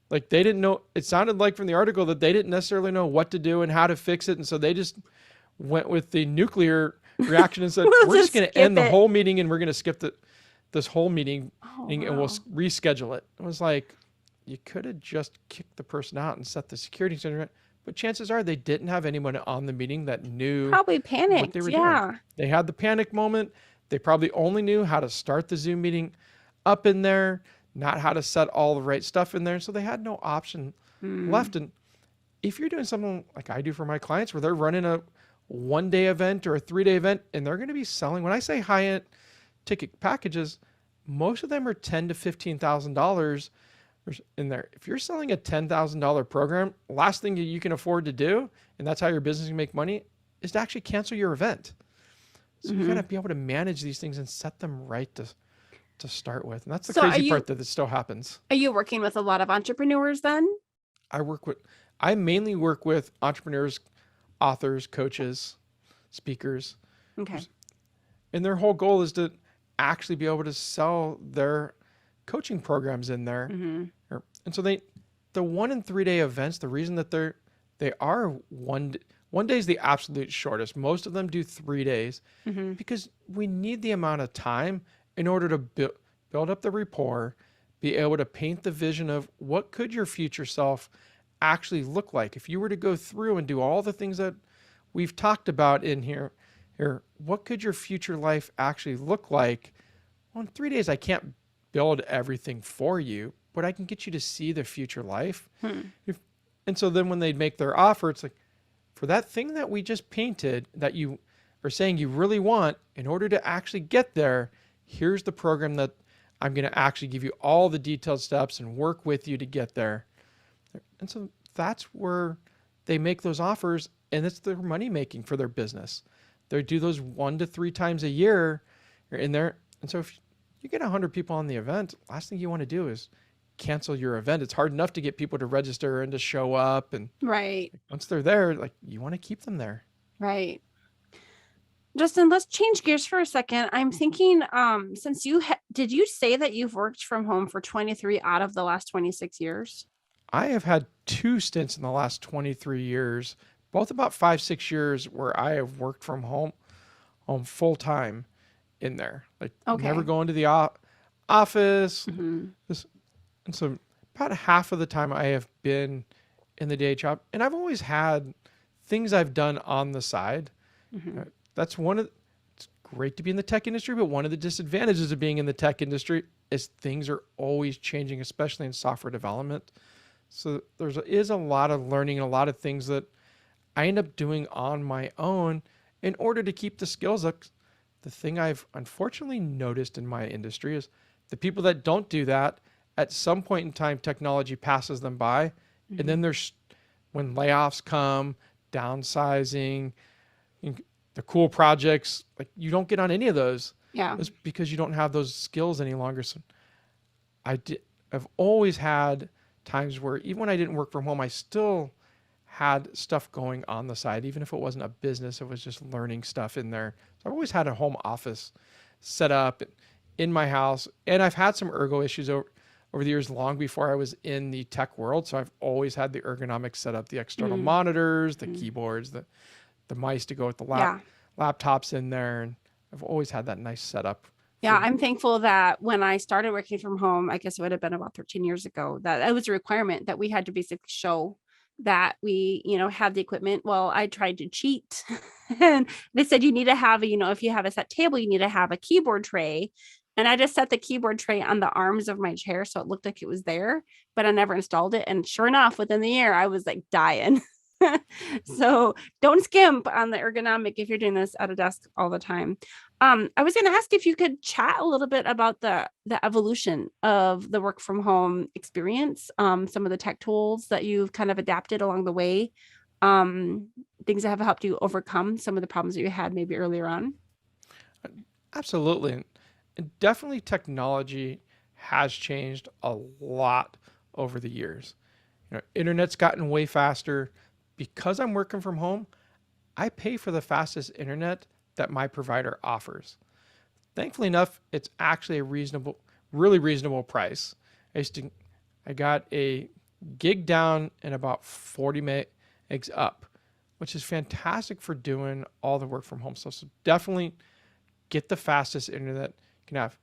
Like they didn't know, it sounded like from the article that they didn't necessarily know what to do and how to fix it. And so they just went with the nuclear reaction and said, we're just going to end the whole meeting and we're going to skip this whole meeting and we'll reschedule it. It was like, you could have just kicked the person out and set the security center. But chances are they didn't have anyone on the meeting that knew. Probably panicked. What they were doing. They had the panic moment. They probably only knew how to start the Zoom meeting up in there, not how to set all the right stuff in there. So they had no option left. And if you're doing something like I do for my clients where they're running a 1-day event or a 3-day event and they're going to be selling, when I say high-end ticket packages, most of them are $10,000 to $15,000 in there. If you're selling a $10,000 program, last thing you can afford to do, and that's how your business can make money, is to actually cancel your event. So you got to be able to manage these things and set them right to start with. And that's the So crazy part that this still happens. are you working with a lot of entrepreneurs then? I mainly work with entrepreneurs, authors, coaches, speakers, Okay. and their whole goal is to actually be able to sell their coaching programs in there. And so the 1 and 3 day events, the reason that they are one day is the absolute shortest. Most of them do 3 days because we need the amount of time in order to build up the rapport, be able to paint the vision of what could your future self actually look like. If you were to go through and do all the things that we've talked about in here, what could your future life actually look like? Well, in 3 days, I can't build everything for you, but I can get you to see the future life. And so then when they make their offer, it's like, for that thing that we just painted that you are saying you really want, in order to actually get there, here's the program that I'm going to actually give you all the detailed steps and work with you to get there. And so that's where they make those offers, and it's their money making for their business. They do those 1 to 3 times a year in there. And so if you get 100 people on the event, last thing you want to do is cancel your event. It's hard enough to get people to register and to show up. And Right. once they're there, like, you want to keep them there. Right. Justin, let's change gears for a second. I'm thinking, since did you say that you've worked from home for 23 out of the last 26 years? I have had 2 stints in the last 23 years, both about 5-6 years where I have worked from home full time in there. Like, never going to the office. And so about half of the time I have been in the day job, and I've always had things I've done on the side. That's it's great to be in the tech industry, but one of the disadvantages of being in the tech industry is things are always changing, especially in software development. So there is a lot of learning and a lot of things that I end up doing on my own in order to keep the skills up. The thing I've unfortunately noticed in my industry is the people that don't do that, at some point in time, technology passes them by. And then when layoffs come, downsizing, the cool projects, like, you don't get on any of those. Yeah. It's because you don't have those skills any longer. So I've always had times where even when I didn't work from home, I still had stuff going on the side. Even if it wasn't a business, it was just learning stuff in there. So I've always had a home office set up in my house. And I've had some ergo issues over the years, long before I was in the tech world. So I've always had the ergonomics set up, the external monitors, the keyboards, the mice to go with the laptops in there. And I've always had that nice setup. Yeah, I'm thankful that when I started working from home, I guess it would have been about 13 years ago, that it was a requirement that we had to basically show that we, had the equipment. Well, I tried to cheat and they said, you need to have, if you have a set table, you need to have a keyboard tray. And I just set the keyboard tray on the arms of my chair, so it looked like it was there, but I never installed it. And sure enough, within the year, I was like dying. So don't skimp on the ergonomic if you're doing this at a desk all the time. I was going to ask if you could chat a little bit about the evolution of the work from home experience, some of the tech tools that you've kind of adapted along the way, things that have helped you overcome some of the problems that you had maybe earlier on. Absolutely. And definitely technology has changed a lot over the years. Internet's gotten way faster. Because I'm working from home, I pay for the fastest internet that my provider offers. Thankfully enough, it's actually a really reasonable price. I got a gig down and about 40 megs up, which is fantastic for doing all the work from home. So definitely get the fastest internet you can have.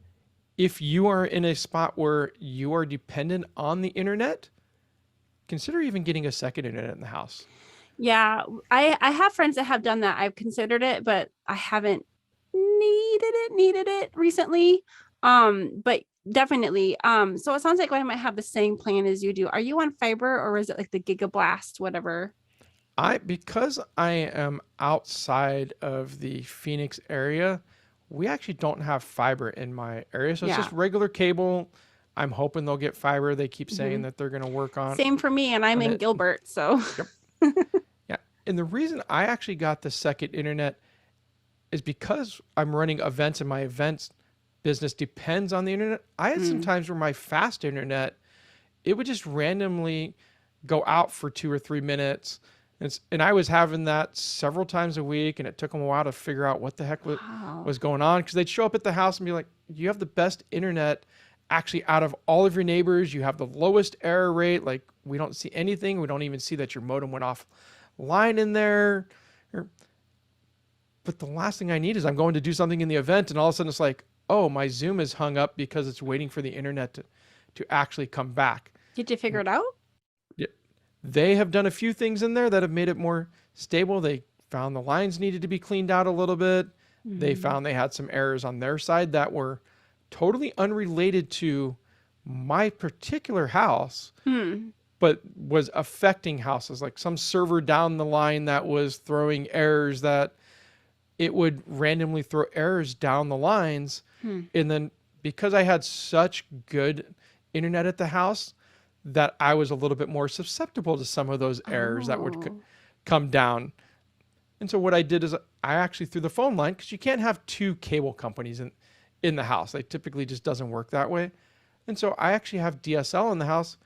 If you are in a spot where you are dependent on the internet, consider even getting a second internet in the house. Yeah, I have friends that have done that. I've considered it, but I haven't needed it recently. But definitely. So it sounds like I might have the same plan as you do. Are you on fiber, or is it like the Gigablast, whatever? Because I am outside of the Phoenix area, we actually don't have fiber in my area. So it's just regular cable. I'm hoping they'll get fiber. They keep saying that they're going to work on. Same for me, and I'm in Gilbert, so. Yep. Yeah. And the reason I actually got the second internet is because I'm running events and my events business depends on the internet. I had some times where my fast internet, it would just randomly go out for 2 or 3 minutes. And I was having that several times a week, and it took them a while to figure out what the heck was going on, because they'd show up at the house and be like, you have the best internet actually out of all of your neighbors. You have the lowest error rate. Like, we don't see anything. We don't even see that your modem went offline in there. But the last thing I need is I'm going to do something in the event, and all of a sudden it's like, oh, my Zoom is hung up because it's waiting for the internet to actually come back. Did you figure it out? Yeah. They have done a few things in there that have made it more stable. They found the lines needed to be cleaned out a little bit. They found they had some errors on their side that were totally unrelated to my particular house, but was affecting houses, like some server down the line that was throwing errors, that it would randomly throw errors down the lines. And then because I had such good internet at the house, that I was a little bit more susceptible to some of those errors that would come down. And so what I did is I actually threw the phone line, because you can't have 2 cable companies in the house. It typically just doesn't work that way. And so I actually have DSL in the house.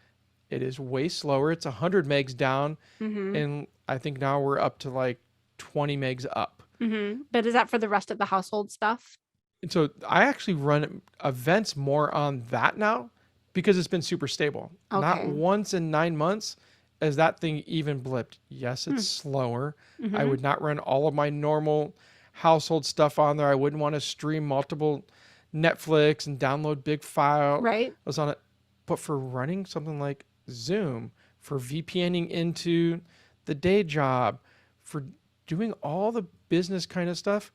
It is way slower. It's 100 megs down. And I think now we're up to like 20 megs up. But is that for the rest of the household stuff? And so I actually run events more on that now, because it's been super stable. Not once in 9 months has that thing even blipped. Yes, it's slower. I would not run all of my normal household stuff on there. I wouldn't want to stream multiple Netflix and download big file. Right. I was on it. But for running something like Zoom, for VPNing into the day job, for doing all the business kind of stuff,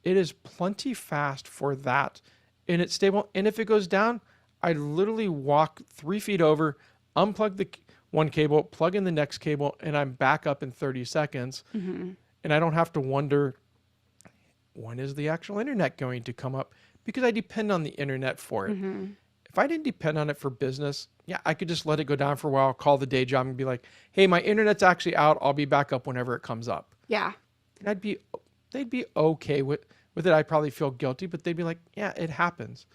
it is plenty fast for that. And it's stable. And if it goes down, I literally walk 3 feet over, unplug the one cable, plug in the next cable, and I'm back up in 30 seconds. And I don't have to wonder, when is the actual internet going to come up? Because I depend on the internet for it. If I didn't depend on it for business, yeah, I could just let it go down for a while, call the day job and be like, hey, my internet's actually out. I'll be back up whenever it comes up. Yeah. And they'd be okay with it. I'd probably feel guilty, but they'd be like, yeah, it happens.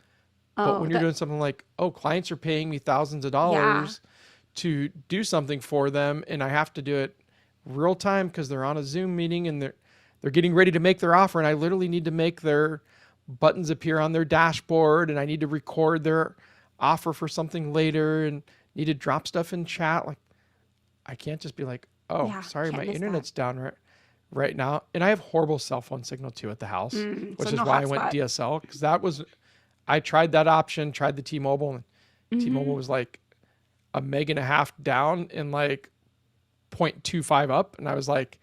But when you're doing something like, oh, clients are paying me thousands of dollars to do something for them, and I have to do it real time because they're on a Zoom meeting and they're getting ready to make their offer, and I literally need to make their buttons appear on their dashboard, and I need to record their offer for something later, and need to drop stuff in chat. Like, I can't just be like, oh, sorry, my internet's down right now. And I have horrible cell phone signal too at the house, which is why I went DSL, because I tried that option, tried the T-Mobile, and T-Mobile was like 1.5 meg down and like 0.25 up. And I was like,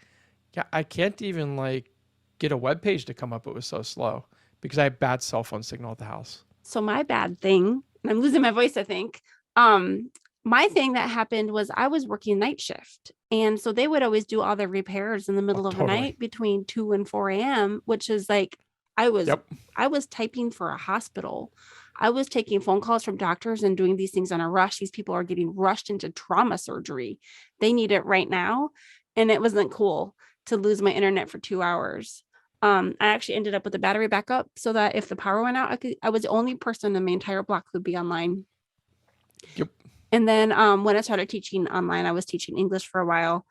yeah, I can't even like get a web page to come up. It was so slow because I have bad cell phone signal at the house. So my bad thing, and I'm losing my voice, I think. My thing that happened was I was working night shift. And so they would always do all their repairs in the middle of the night between 2 and 4 a.m., which is like, I was typing for a hospital. I was taking phone calls from doctors and doing these things on a rush. These people are getting rushed into trauma surgery. They need it right now. And it wasn't cool to lose my internet for 2 hours. I actually ended up with a battery backup so that if the power went out, I was the only person in my entire block who'd be online. Yep. And then when I started teaching online, I was teaching English for a while,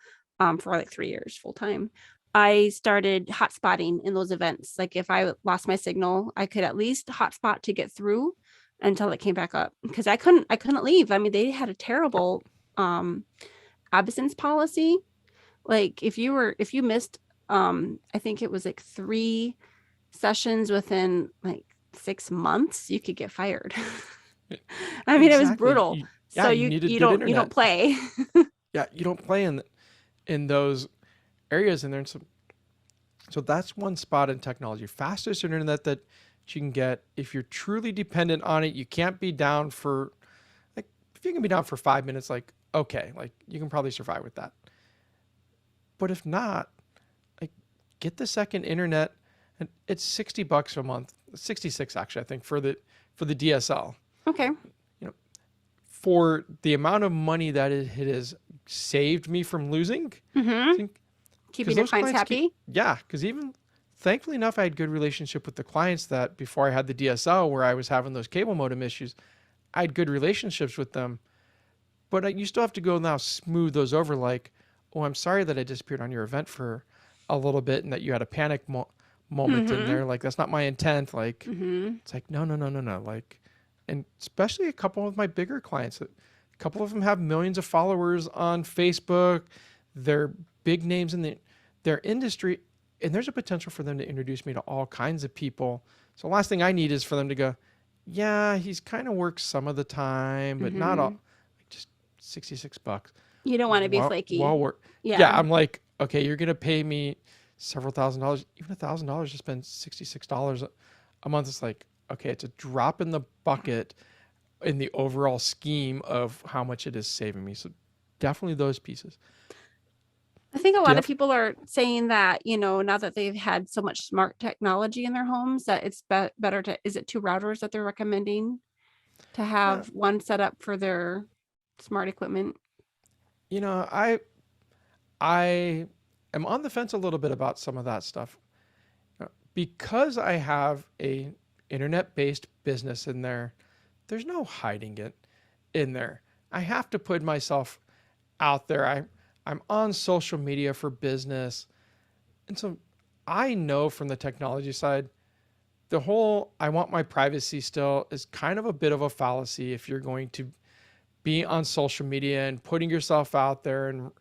for like 3 years full time. I started hotspotting in those events. Like if I lost my signal, I could at least hotspot to get through until it came back up, because I couldn't leave. I mean, they had a terrible absence policy. Like if you missed, I think it was like 3 sessions within like 6 months, you could get fired. I mean, It was brutal. So you don't play. Yeah, you don't play in those areas in there. So that's one spot in technology. Fastest internet that you can get. If you're truly dependent on it, you can't be down for, like, if you can be down for 5 minutes, like, okay, like you can probably survive with that. But if not, like, get the second internet, and it's $60 a month, 66 actually, I think, for the DSL. Okay. For the amount of money that it has saved me from losing, Keeping your clients happy. Yeah, because even thankfully enough, I had good relationship with the clients that before I had the DSL where I was having those cable modem issues, I had good relationships with them. But you still have to go now smooth those over like, oh, I'm sorry that I disappeared on your event for a little bit and that you had a panic moment in there. Like, that's not my intent. Like, it's like, no. Like, and especially a couple of my bigger clients, a couple of them have millions of followers on Facebook. They're big names in their industry. And there's a potential for them to introduce me to all kinds of people. So the last thing I need is for them to go, yeah, he's kind of works some of the time, but not all. Like, just $66. You don't want to be flaky. Yeah, I'm like, okay, you're gonna pay me several $1,000s, even $1,000 to spend $66 a month. It's like, okay, it's a drop in the bucket in the overall scheme of how much it is saving me. So definitely those pieces. I think a lot of people are saying that, now that they've had so much smart technology in their homes, that it's better to, is it 2 routers that they're recommending to have one set up for their smart equipment? I am on the fence a little bit about some of that stuff. Because I have a internet-based business in there, there's no hiding it in there. I have to put myself out there. I'm on social media for business. And so I know from the technology side, the whole I want my privacy still is kind of a bit of a fallacy if you're going to be on social media and putting yourself out there. And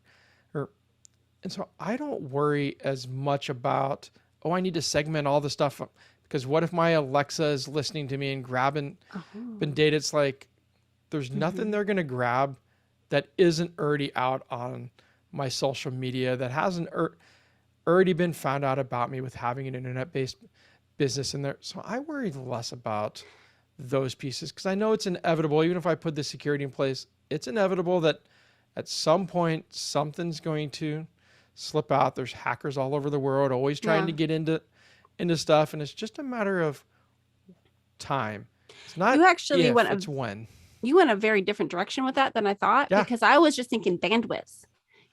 so I don't worry as much about, oh, I need to segment all the stuff, because what if my Alexa is listening to me and grabbing data? It's like, there's nothing they're going to grab that isn't already out on my social media, that hasn't already been found out about me with having an internet-based business in there. So I worry less about those pieces, because I know it's inevitable. Even if I put the security in place, it's inevitable that at some point something's going to slip out. There's hackers all over the world always trying to get into stuff, and it's just a matter of time. It's not you actually if, went it's when. You went a very different direction with that than I thought, because I was just thinking bandwidth.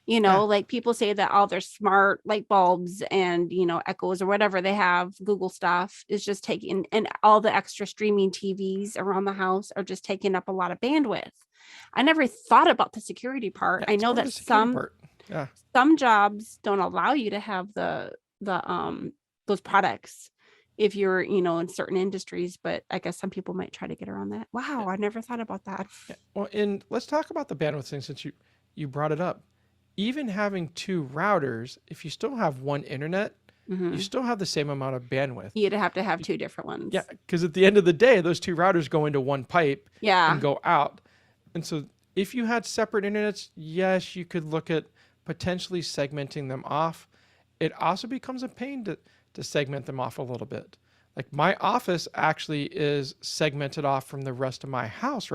Like people say that all their smart light bulbs and, Echoes or whatever they have, Google stuff is just taking, and all the extra streaming TVs around the house are just taking up a lot of bandwidth. I never thought about the security part. I know that some jobs don't allow you to have those products if you're, in certain industries, but I guess some people might try to get around that. Wow. I never thought about that. Yeah. Well, and let's talk about the bandwidth thing, since you brought it up. Even having 2 routers, if you still have one internet, you still have the same amount of bandwidth. You'd have to have 2 different ones. Yeah, because at the end of the day, those 2 routers go into one pipe and go out. And so if you had separate internets, yes, you could look at potentially segmenting them off. It also becomes a pain to segment them off a little bit. Like, my office actually is segmented off from the rest of my house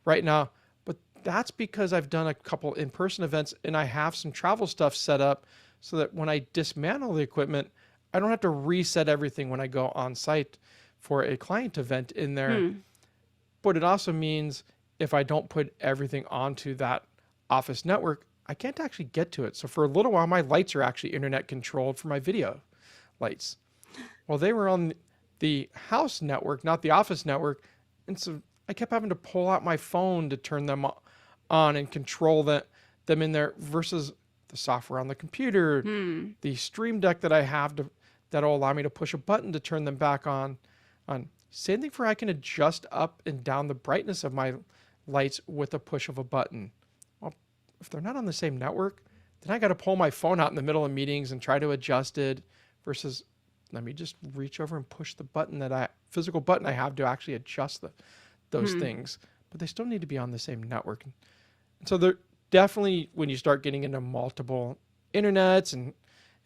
right now. That's because I've done a couple in-person events and I have some travel stuff set up so that when I dismantle the equipment, I don't have to reset everything when I go on site for a client event in there. But it also means if I don't put everything onto that office network, I can't actually get to it. So for a little while, my lights are actually internet controlled for my video lights. Well, they were on the house network, not the office network. And so I kept having to pull out my phone to turn them on and control them in there, versus the software on the computer, the Stream Deck that I have that'll allow me to push a button to turn them back on. Same thing for, I can adjust up and down the brightness of my lights with a push of a button. Well, if they're not on the same network, then I got to pull my phone out in the middle of meetings and try to adjust it, versus let me just reach over and push the physical button I have to actually adjust those things. But they still need to be on the same network. And so they're definitely, when you start getting into multiple internets and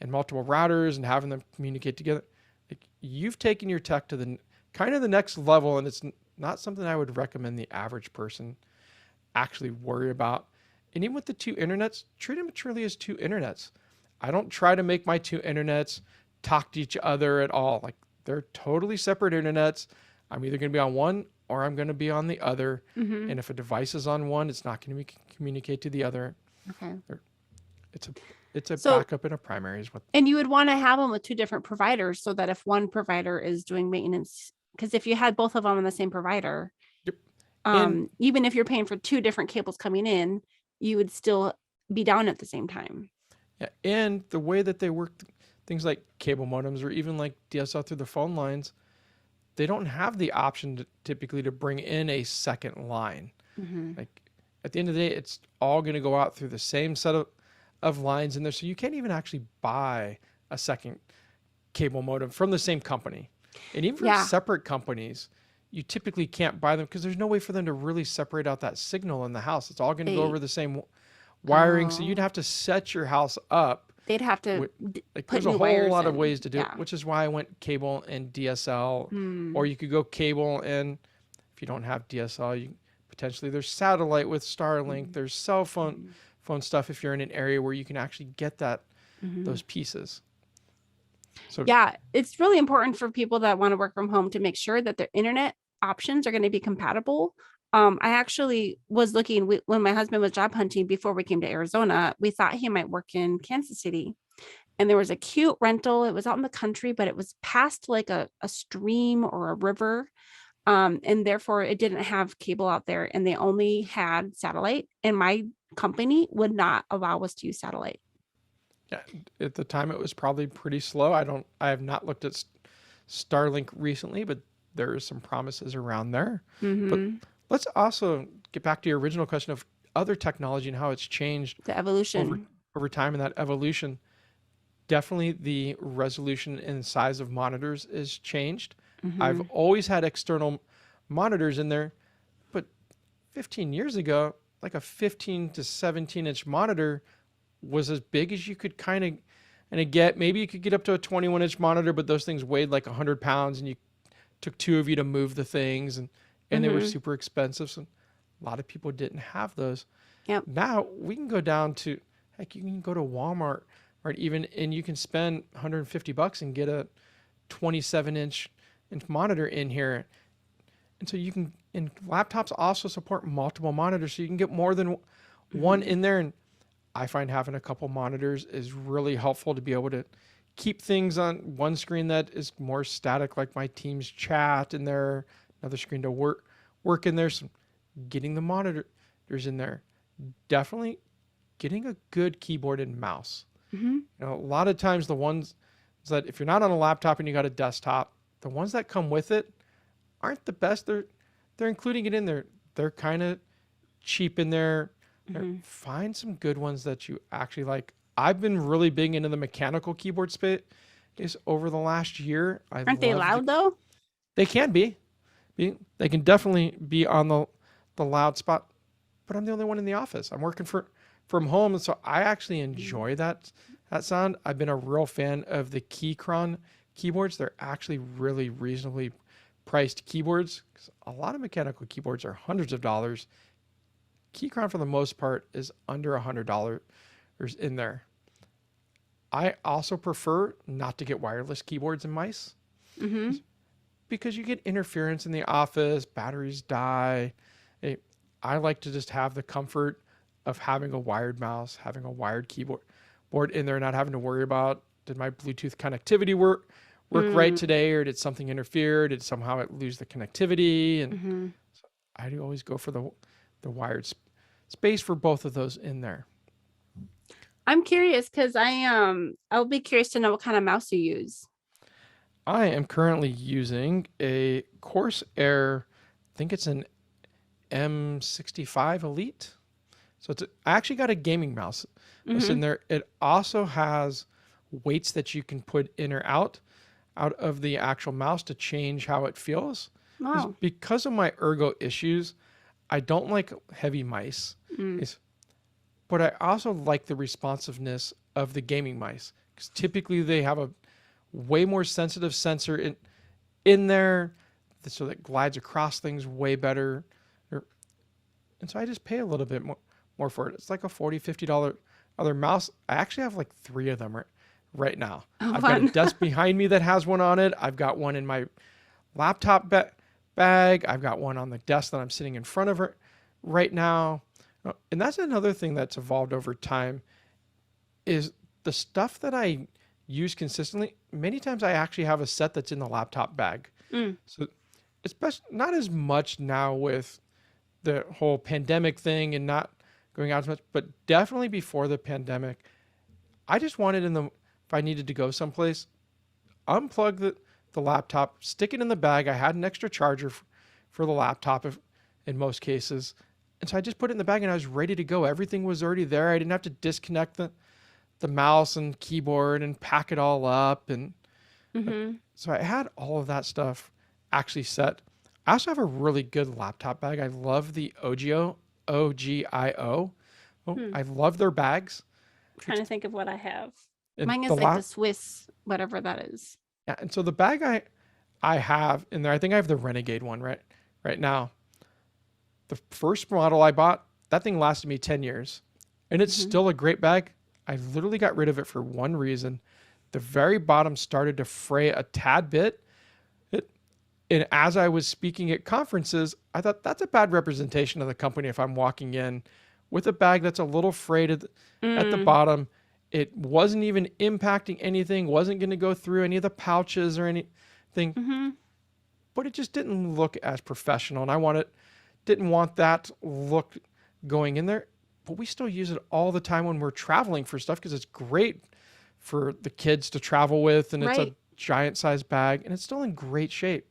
multiple routers and having them communicate together, like, you've taken your tech to the kind of the next level, and it's not something I would recommend the average person actually worry about. And even with the 2 internets, treat them truly as 2 internets. I don't try to make my 2 internets talk to each other at all. Like, they're totally separate internets. I'm either going to be on one or I'm going to be on the other. And if a device is on one, it's not going to communicate to the other. Okay. It's a it's a So, backup and a primary is what. and you would want to have them with two different providers so that if one provider is doing maintenance, because if you had both of them on the same provider, Yep. And even if you're paying for two different cables coming in, you would still be down at the same time. yeah, and the way that they work, things like cable modems or even like DSL through the phone lines, they don't have the option typically to bring in a second line. Mm-hmm. Like at the end of the day, it's all going to go out through the same set of lines in there. So you can't even actually buy a second cable modem from the same company. And even from Yeah. separate companies, you typically can't buy them because there's no way for them to really separate out that signal in the house. It's all going to go over the same wiring. So you'd Oh, have to set your house up. they'd have to Like put there's a new whole wires lot of in. ways to do it, Yeah. which is why I went cable and DSL, or Mm. you could go cable and if you don't have DSL, you potentially there's satellite with Starlink, there's cell phone stuff if you're in an area where you can actually get Mhm. those pieces. So Yeah, it's really important for people that want to work from home to make sure that their internet options are going to be compatible. I actually was looking when my husband was job hunting before we came to Arizona. We thought he might work in Kansas City, and there was a cute rental. It was out in the country, but it was past like a stream or a river. And therefore it didn't have cable out there, and they only had satellite. And my company would not allow us to use satellite. yeah, at the time it was probably pretty slow. I have not looked at Starlink recently, but there are some promises around there. But Hmm. let's also get back to your original question of other technology and how it's changed The over evolution. over time and that evolution. Definitely the resolution and size of monitors is changed. I've Hmm. always had external monitors in there, but 15 years ago, like a 15 to 17-inch monitor was as big as you could kind of get. Maybe you could get up to a 21-inch monitor, but those things weighed like 100 pounds and you took two of you to move the things and they were Hmm. super expensive. So a lot of people didn't have those. Yep. Now we can go down to, heck, you can go to Walmart, right? Even, and you can spend $150 and get a 27-inch monitor in here. And so you can, and laptops also support multiple monitors. So you can get more than one Hmm. in there. And I find having a couple monitors is really helpful to be able to keep things on one screen that is more static, like my Teams chat in there, another screen to work in there. So getting the monitors in there, definitely getting a good keyboard and mouse. Hmm. You know, a lot of times the ones that if you're not on a laptop and you got a desktop, the ones that come with it aren't the best. They're including it in there. They're kind of cheap in there. Hmm. Find some good ones that you actually like. I've been really big into the mechanical keyboard space over the last year. I Aren't they love loud though? they can they can definitely be on the loud spot, but I'm the only one in the office. I'm working from home, so I actually enjoy that sound. I've been a real fan of the Keychron keyboards. They're actually really reasonably priced keyboards. 'Cause a lot of mechanical keyboards are hundreds of dollars. Keychron, for the most part, is under $100 in there. I also prefer not to get wireless keyboards and mice Hmm. because you get interference in the office, batteries die. I like to just have the comfort of having a wired mouse, having a wired keyboard in there, not having to worry about did my Bluetooth connectivity work right Mm. today, or did something interfere? Did somehow it lose the connectivity? And Hmm. so I do always go for the wired space for both of those in there. I'm curious because I'll be curious to know what kind of mouse you use. I am currently using a Corsair, I think it's an M65 Elite. So I actually got a gaming mouse that's in Hmm. there. It also has weights that you can put in or out of the actual mouse to change how it feels. Wow. Because of my ergo issues, I don't like heavy mice. Mm. But I also like the responsiveness of the gaming mice because typically they have a way more sensitive sensor in there, so that glides across things way better. And so I just pay a little bit more for it. It's like a $40-$50 other mouse. I actually have like three of them right now. Oh, I've got a fun. desk behind me that has one on it. I've got one in my laptop bag. I've got one on the desk that I'm sitting in front of right now. And that's another thing that's evolved over time is the stuff that I use consistently. Many times I actually have a set that's in the laptop bag. Mm. So especially not as much now with the whole pandemic thing and not going out as much, but definitely before the pandemic, I just wanted if I needed to go someplace, unplug the laptop, stick it in the bag. I had an extra charger for the laptop in most cases. And so I just put it in the bag and I was ready to go. Everything was already there. I didn't have to disconnect the mouse and keyboard and pack it all up. And so I had all of that stuff actually set. I also have a really good laptop bag. I love the OGIO. I love their bags. Trying to think of what I have. And Mine is like the Swiss, whatever that is. Yeah, and so the bag I have in there, I think I have the Renegade one right now. The first model I bought, that thing lasted me 10 years. And it's still a great bag. I literally got rid of it for one reason. The very bottom started to fray a tad bit. And as I was speaking at conferences, I thought that's a bad representation of the company if I'm walking in with a bag that's a little frayed at the bottom. It wasn't even impacting anything, wasn't going to go through any of the pouches or anything. But it just didn't look as professional. And didn't want that look going in there. But we still use it all the time when we're traveling for stuff because it's great for the kids to travel with. And it's a giant size bag and it's still in great shape.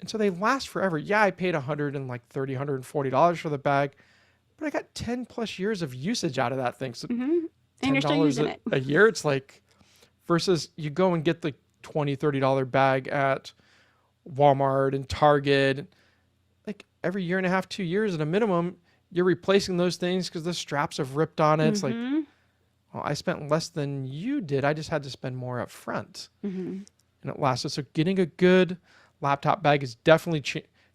And so they last forever. Yeah, I paid $130, $140 for the bag, but I got 10 plus years of usage out of that thing. So And you're still using it. a year, it's like, versus you go and get the $20, $30 bag at Walmart and Target, like every year and a half, 2 years at a minimum, you're replacing those things because the straps have ripped on it. It's like, well, I spent less than you did. I just had to spend more up front. And it lasted. So getting a good laptop bag has definitely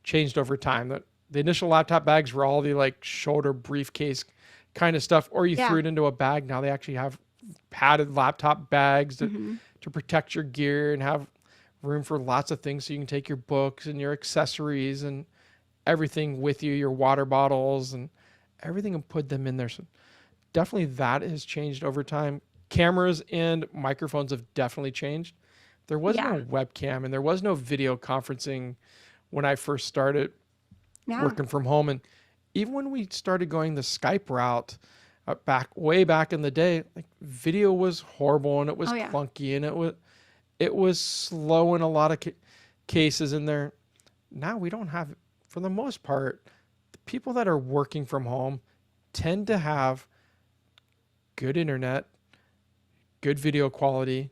changed over time. The initial laptop bags were all the like shoulder briefcase kind of stuff, or you threw it into a bag. Now they actually have padded laptop bags to protect your gear and have room for lots of things so you can take your books and your accessories and everything with you, your water bottles and everything, and put them in there. So definitely that has changed over time. Cameras and microphones have definitely changed. There was no webcam and there was no video conferencing when I first started working from home. And even when we started going the Skype route way back in the day, like video was horrible and it was clunky and it was slow in a lot of cases in there. Now we don't have, for the most part, the people that are working from home tend to have good internet, good video quality.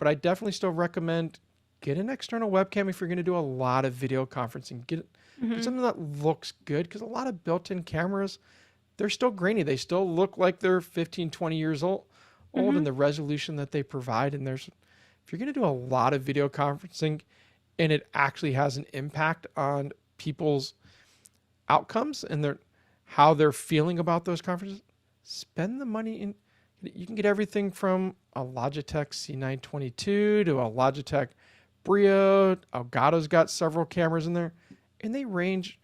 But I definitely still recommend get an external webcam if you're going to do a lot of video conferencing. Get something that looks good, because a lot of built-in cameras, they're still grainy. They still look like they're 15, 20 years old in the resolution that they provide. And if you're going to do a lot of video conferencing and it actually has an impact on people's outcomes and how they're feeling about those conferences, spend the money in. You can get everything from a Logitech C922 to a Logitech Brio. Elgato's got several cameras in there, and they range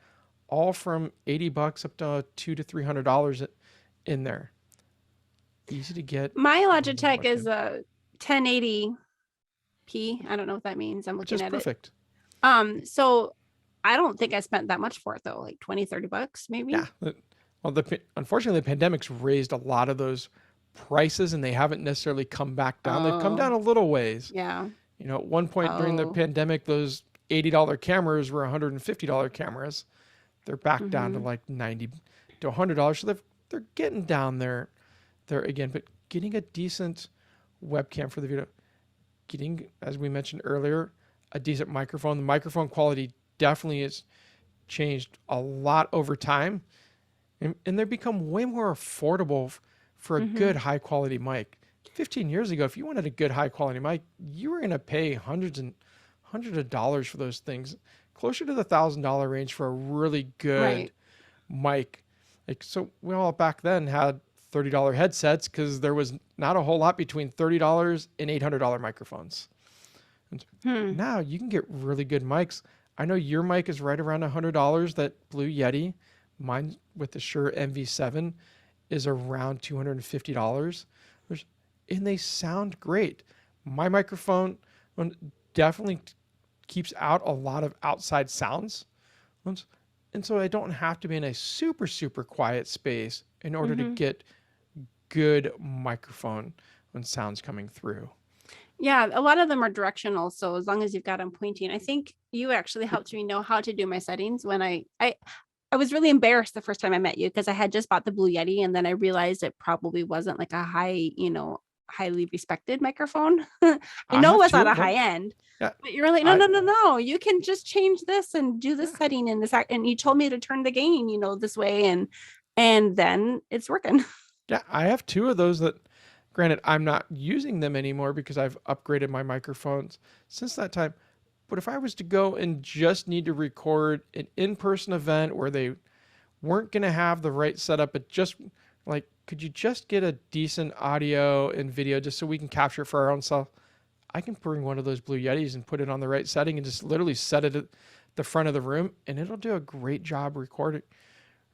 all from $80 up to $200 to $300 in there. Easy to get. My Logitech is a 1080p. I don't know what that means. I'm looking at perfect. It. So I don't think I spent that much for it though, like $20, $30 maybe. Yeah. Well, unfortunately, the pandemic's raised a lot of those prices and they haven't necessarily come back down. They've come down a little ways. Yeah. You know, at one point during the pandemic, those $80 cameras were $150 cameras. They're back down to like $90 to $100. So they're getting down there again, but getting a decent webcam for the video, getting, as we mentioned earlier, a decent microphone. The microphone quality definitely has changed a lot over time, and they become way more affordable for a good high quality mic. 15 years ago, if you wanted a good high quality mic, you were going to pay hundreds of dollars for those things, closer to the $1,000 range for a really good mic. Like, so we all back then had $30 headsets because there was not a whole lot between $30 and $800 microphones. And now you can get really good mics. I know your mic is right around $100, that Blue Yeti. Mine with the Shure MV7 is around $250. and they sound great. My microphone definitely keeps out a lot of outside sounds. And so I don't have to be in a super, super quiet space in order to get good microphone when sounds coming through. Yeah, a lot of them are directional. So as long as you've got them pointing, I think you actually helped me know how to do my settings when I was really embarrassed the first time I met you because I had just bought the Blue Yeti and then I realized it probably wasn't like a high, highly respected microphone. I I know it have was two not a of them. high end, Yeah, but you're like, no, I no, no, no. You can just change this and do this yeah, setting and this, and you told me to turn the gain, this way, and then it's working. yeah. I have two of those that, granted, I'm not using them anymore because I've upgraded my microphones since that time. But if I was to go and just need to record an in-person event where they weren't going to have the right setup, but just like, could you just get a decent audio and video just so we can capture it for our own self? I can bring one of those Blue Yetis and put it on the right setting and just literally set it at the front of the room, and it'll do a great job recording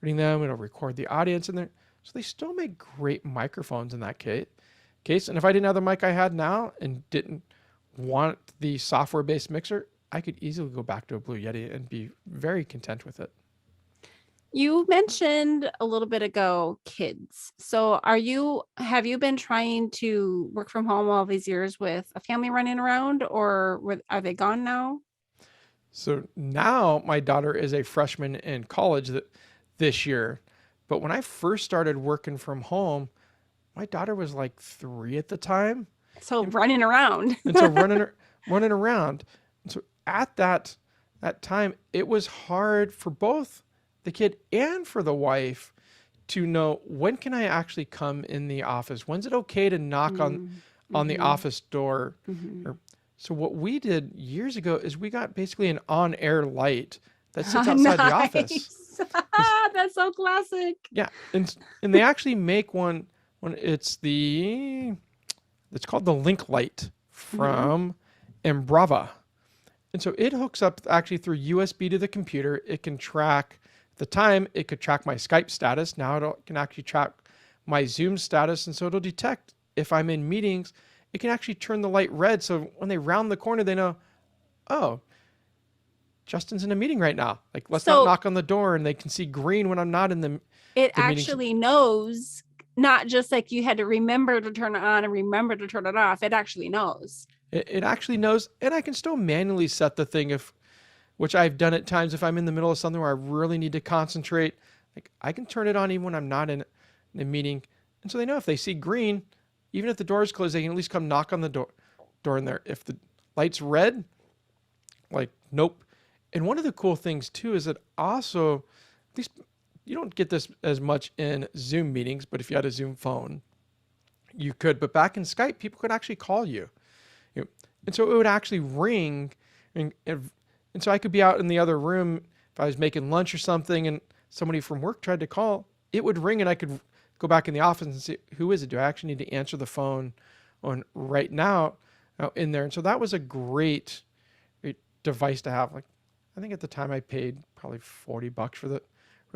them. It'll record the audience in there. So they still make great microphones in that case. And if I didn't have the mic I had now and didn't want the software-based mixer, I could easily go back to a Blue Yeti and be very content with it. You mentioned a little bit ago kids. So have you been trying to work from home all these years with a family running around, or are they gone now? So now my daughter is a freshman in college this year. But when I first started working from home, my daughter was like 3 at the time. So running around. And so running around. And so at that time, it was hard for both the kid and for the wife to know, when can I actually come in the office? When's it okay to knock on the office door? So what we did years ago is we got basically an on-air light that sits outside the office. That's so classic. Yeah, and they actually make one when it's called the Link Light from Embrava. And so it hooks up actually through USB to the computer. It can track the time. It could track my Skype status. Now it can actually track my Zoom status. And so it'll detect if I'm in meetings. It can actually turn the light red. So when they round the corner, they know, oh, Justin's in a meeting right now. Like, let's not knock on the door, and they can see green when I'm not in the It actually knows, not just like you had to remember to turn it on and remember to turn it off. It actually knows. It actually knows, and I can still manually set the thing which I've done at times if I'm in the middle of something where I really need to concentrate. Like, I can turn it on even when I'm not in a meeting. And so they know if they see green, even if the door is closed, they can at least come knock on the door in there. If the light's red, like, nope. And one of the cool things too is that also, at least you don't get this as much in Zoom meetings, but if you had a Zoom phone, you could. But back in Skype, people could actually call you. And so it would actually ring, and so I could be out in the other room if I was making lunch or something, and somebody from work tried to call. It would ring, and I could go back in the office and see, who is it? Do I actually need to answer the phone on right now in there? And so that was a great device to have. Like, I think at the time I paid probably $40 for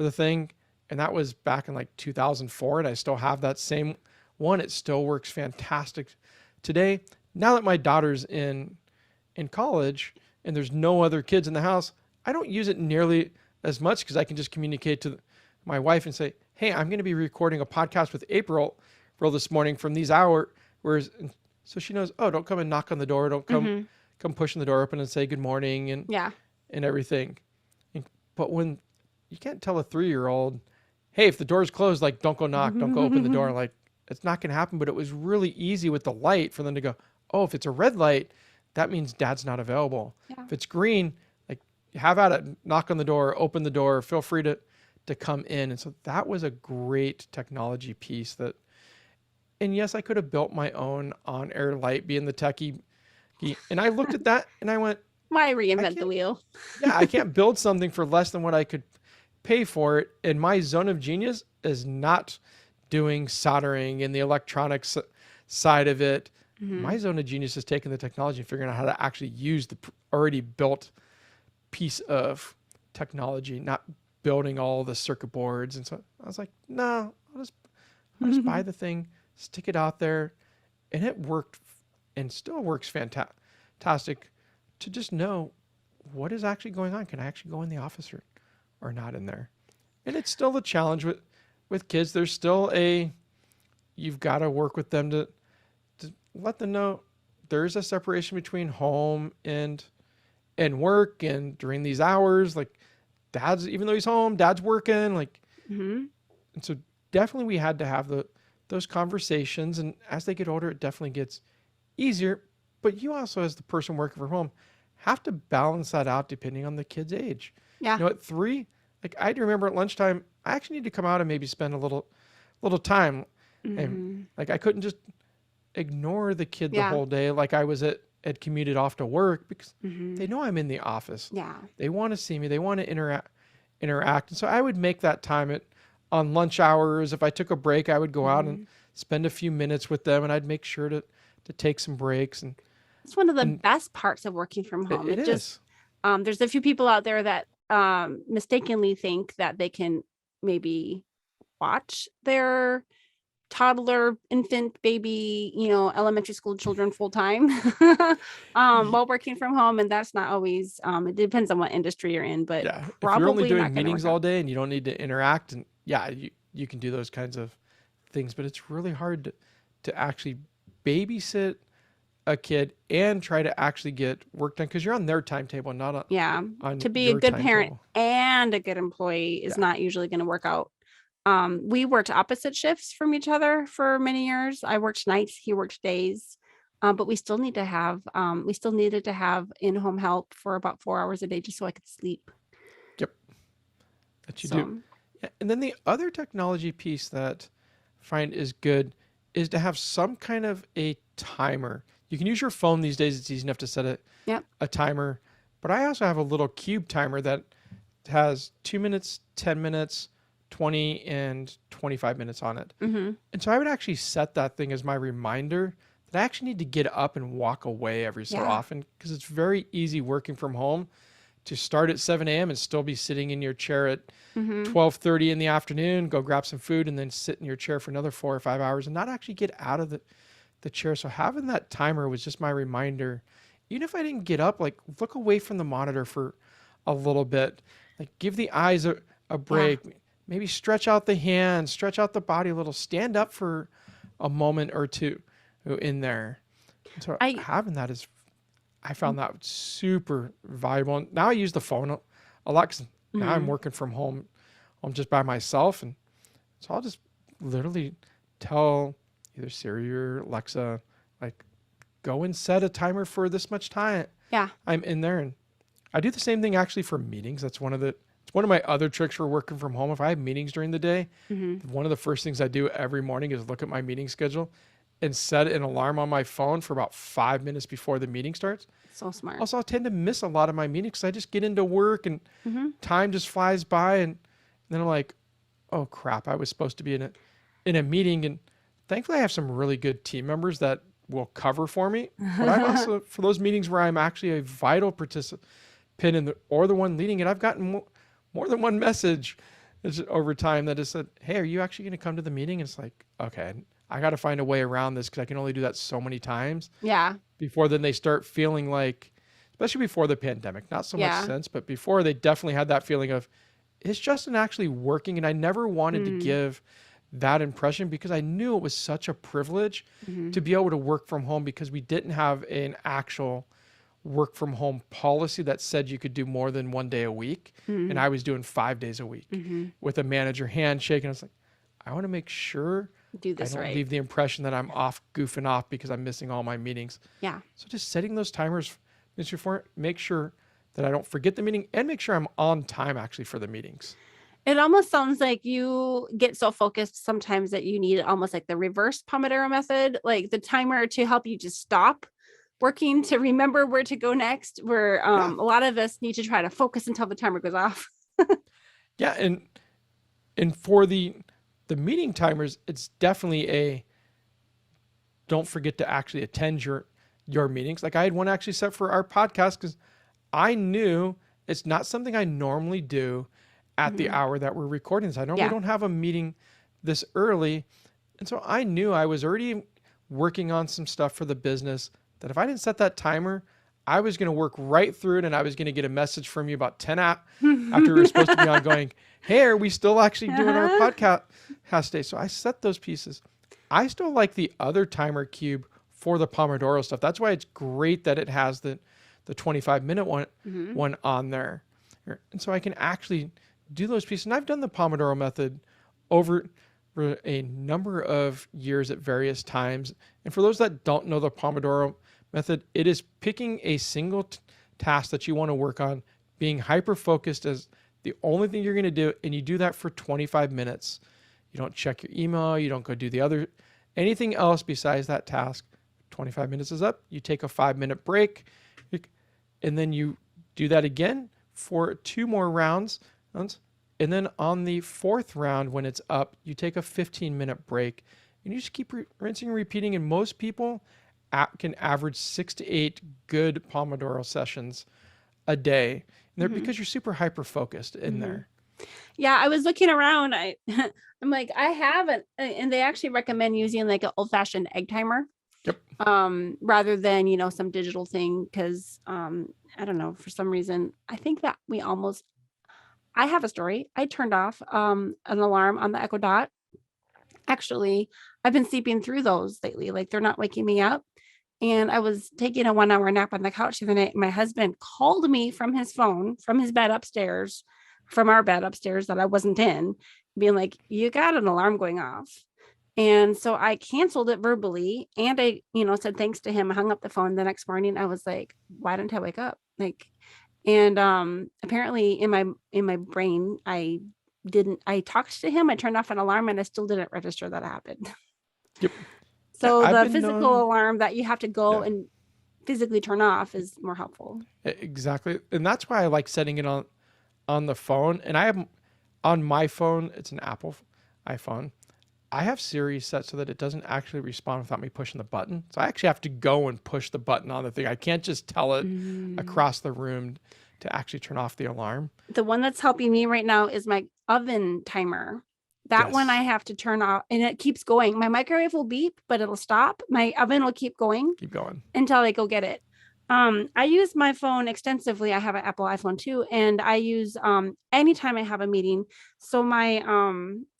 the thing, and that was back in like 2004, and I still have that same one. It still works fantastic today. Now that my daughter's in college and there's no other kids in the house, I don't use it nearly as much because I can just communicate to my wife and say, hey, I'm going to be recording a podcast with April this morning from these hours. So she knows, oh, don't come and knock on the door. Don't come pushing the door open and say good morning and everything. But when you can't tell a 3-year-old, hey, if the door's closed, like, don't go knock, don't go open the door. Like, it's not going to happen. But it was really easy with the light for them to go, oh, if it's a red light, that means dad's not available. Yeah. If it's green, like, have at it, knock on the door, open the door, feel free to come in. And so that was a great technology piece and yes, I could have built my own on-air light, being the techie. And I looked at that and I went, why reinvent the wheel? Yeah, I can't build something for less than what I could pay for it. And my zone of genius is not doing soldering and the electronics side of it. My zone of genius is taking the technology and figuring out how to actually use the already built piece of technology, not building all the circuit boards. And so I was like, no, I'll just buy the thing, stick it out there, And it worked and still works fantastic to just know what is actually going on. Can I actually go in the office or not in there? And it's still a challenge with kids. There's still you've got to work with them to let them know there's a separation between home and work, and during these hours, like dad's, even though he's home, dad's working, like, and so definitely we had to have those conversations. And as they get older, it definitely gets easier. But you also, as the person working from home, have to balance that out depending on the kid's age. Yeah. At 3, like I remember at lunchtime, I actually need to come out and maybe spend a little time. And like I couldn't just ignore the kid the whole day like I was had commuted off to work, because they know I'm in the office. Yeah. They want to see me. They want to interact. And so I would make that time on lunch hours. If I took a break, I would go out and spend a few minutes with them, and I'd make sure to take some breaks. And it's one of the best parts of working from home. It is. There's a few people out there that mistakenly think that they can maybe watch their toddler, infant, baby, elementary school children full time while working from home. And that's not always, it depends on what industry you're in, but yeah, probably if you're only doing not gonna meetings work all out. day and you don't need to interact, and you can do those kinds of things, but it's really hard to actually babysit a kid and try to actually get work done, because you're on their timetable, not on To be a your good parent timetable. and a good employee is not usually going to work out. We worked opposite shifts from each other for many years. I worked nights, he worked days. But we still needed to have in-home help for about 4 hours a day just so I could sleep. Yep. That you So, do. Yeah. And then the other technology piece that I find is good is to have some kind of a timer. You can use your phone these days. It's easy enough to set a timer. But I also have a little cube timer that has 2 minutes, 10 minutes, 20 and 25 minutes on it. And so I would actually set that thing as my reminder that I actually need to get up and walk away every so often, because it's very easy working from home to start at 7 a.m. and still be sitting in your chair at 12:30 in the afternoon, go grab some food, and then sit in your chair for another 4 or 5 hours and not actually get out of the chair. So having that timer was just my reminder. Even if I didn't get up, like look away from the monitor for a little bit, like give the eyes a break. Maybe stretch out the hands, stretch out the body a little, stand up for a moment or two in there. And so having that I found that super valuable. And now I use the phone a lot, because now I'm working from home. I'm just by myself. And so I'll just literally tell either Siri or Alexa, like, go and set a timer for this much time. Yeah. I'm in there. And I do the same thing actually for meetings. That's one of my other tricks for working from home. If I have meetings during the day, one of the first things I do every morning is look at my meeting schedule and set an alarm on my phone for about 5 minutes before the meeting starts. So smart. Also, I tend to miss a lot of my meetings because I just get into work and time just flies by. And then I'm like, oh crap, I was supposed to be in a meeting. And thankfully I have some really good team members that will cover for me. But I've also, for those meetings where I'm actually a vital participant or the one leading it, I've gotten more than one message over time that has said, hey, are you actually going to come to the meeting? And it's like, okay, I got to find a way around this, because I can only do that so many times. Yeah. Before then they start feeling like, especially before the pandemic, not so much since, but before, they definitely had that feeling of, is Justin actually working? And I never wanted to give that impression, because I knew it was such a privilege to be able to work from home, because we didn't have an actual work from home policy that said you could do more than 1 day a week. And I was doing 5 days a week with a manager handshake. And I was like, I want to make sure Do this I don't right. leave the impression that I'm off goofing off because I'm missing all my meetings. Yeah. So just setting those timers, make sure that I don't forget the meeting, and make sure I'm on time actually for the meetings. It almost sounds like you get so focused sometimes that you need almost like the reverse Pomodoro method, like the timer to help you just stop working to remember where to go next, where a lot of us need to try to focus until the timer goes off. Yeah. And for the meeting timers, it's definitely don't forget to actually attend your meetings. Like I had one actually set for our podcast, because I knew it's not something I normally do at the hour that we're recording this. I normally don't have a meeting this early. And so I knew I was already working on some stuff for the business that if I didn't set that timer, I was going to work right through it, and I was going to get a message from you about 10 after we were supposed to be on going, hey, are we still actually doing our podcast day? So I set those pieces. I still like the other timer cube for the Pomodoro stuff. That's why it's great that it has the 25-minute one on there. And so I can actually do those pieces. And I've done the Pomodoro method over a number of years at various times. And for those that don't know the Pomodoro method, it is picking a single task that you want to work on, being hyper-focused as the only thing you're going to do, and you do that for 25 minutes. You don't check your email, you don't go do anything else besides that task. 25 minutes is up, you take a 5-minute break, and then you do that again for 2 more rounds. And then on the 4th round, when it's up, you take a 15-minute break, and you just keep rinsing and repeating. And most people can average 6 to 8 good Pomodoro sessions a day. And because you're super hyper focused in there. Yeah, I was looking around. I'm like, I haven't, and they actually recommend using like an old-fashioned egg timer. Yep. Rather than, some digital thing. Cause, I don't know, for some reason, I think that I have a story. I turned off, an alarm on the Echo Dot. Actually, I've been sleeping through those lately. Like they're not waking me up. And I was taking a 1-hour nap on the couch the other night. My husband called me from his phone, from his bed upstairs, from our bed upstairs that I wasn't in, being like, you got an alarm going off. And so I canceled it verbally, and I, said thanks to him. I hung up the phone. The next morning I was like, why didn't I wake up? And apparently in my brain, I talked to him. I turned off an alarm, and I still didn't register that happened. Yep. So the physical alarm that you have to go and physically turn off is more helpful. Exactly. And that's why I like setting it on the phone. And I have on my phone, it's an Apple iPhone. I have Siri set so that it doesn't actually respond without me pushing the button. So I actually have to go and push the button on the thing. I can't just tell it across the room to actually turn off the alarm. The one that's helping me right now is my oven timer. That one I have to turn off, and it keeps going. My microwave will beep, but it'll stop. My oven will keep going until I go get it. I use my phone extensively. I have an Apple iPhone too, and I use anytime I have a meeting. So my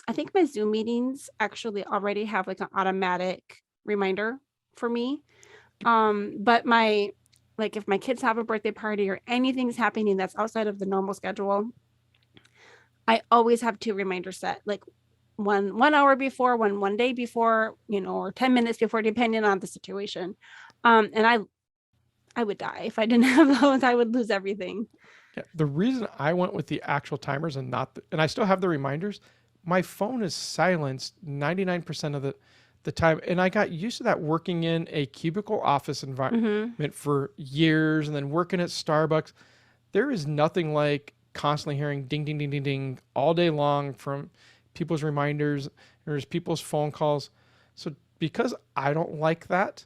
I think my Zoom meetings actually already have like an automatic reminder for me. But if my kids have a birthday party or anything's happening that's outside of the normal schedule, I always have 2 reminders set, like one hour before, one day before, or 10 minutes before, depending on the situation. And I would die if I didn't have those. I would lose everything. Yeah, the reason I went with the actual timers and and I still have the reminders, my phone is silenced 99% of the time. And I got used to that working in a cubicle office environment for years, and then working at Starbucks. There is nothing like constantly hearing ding, ding, ding, ding, ding all day long from people's reminders or people's phone calls. So because I don't like that,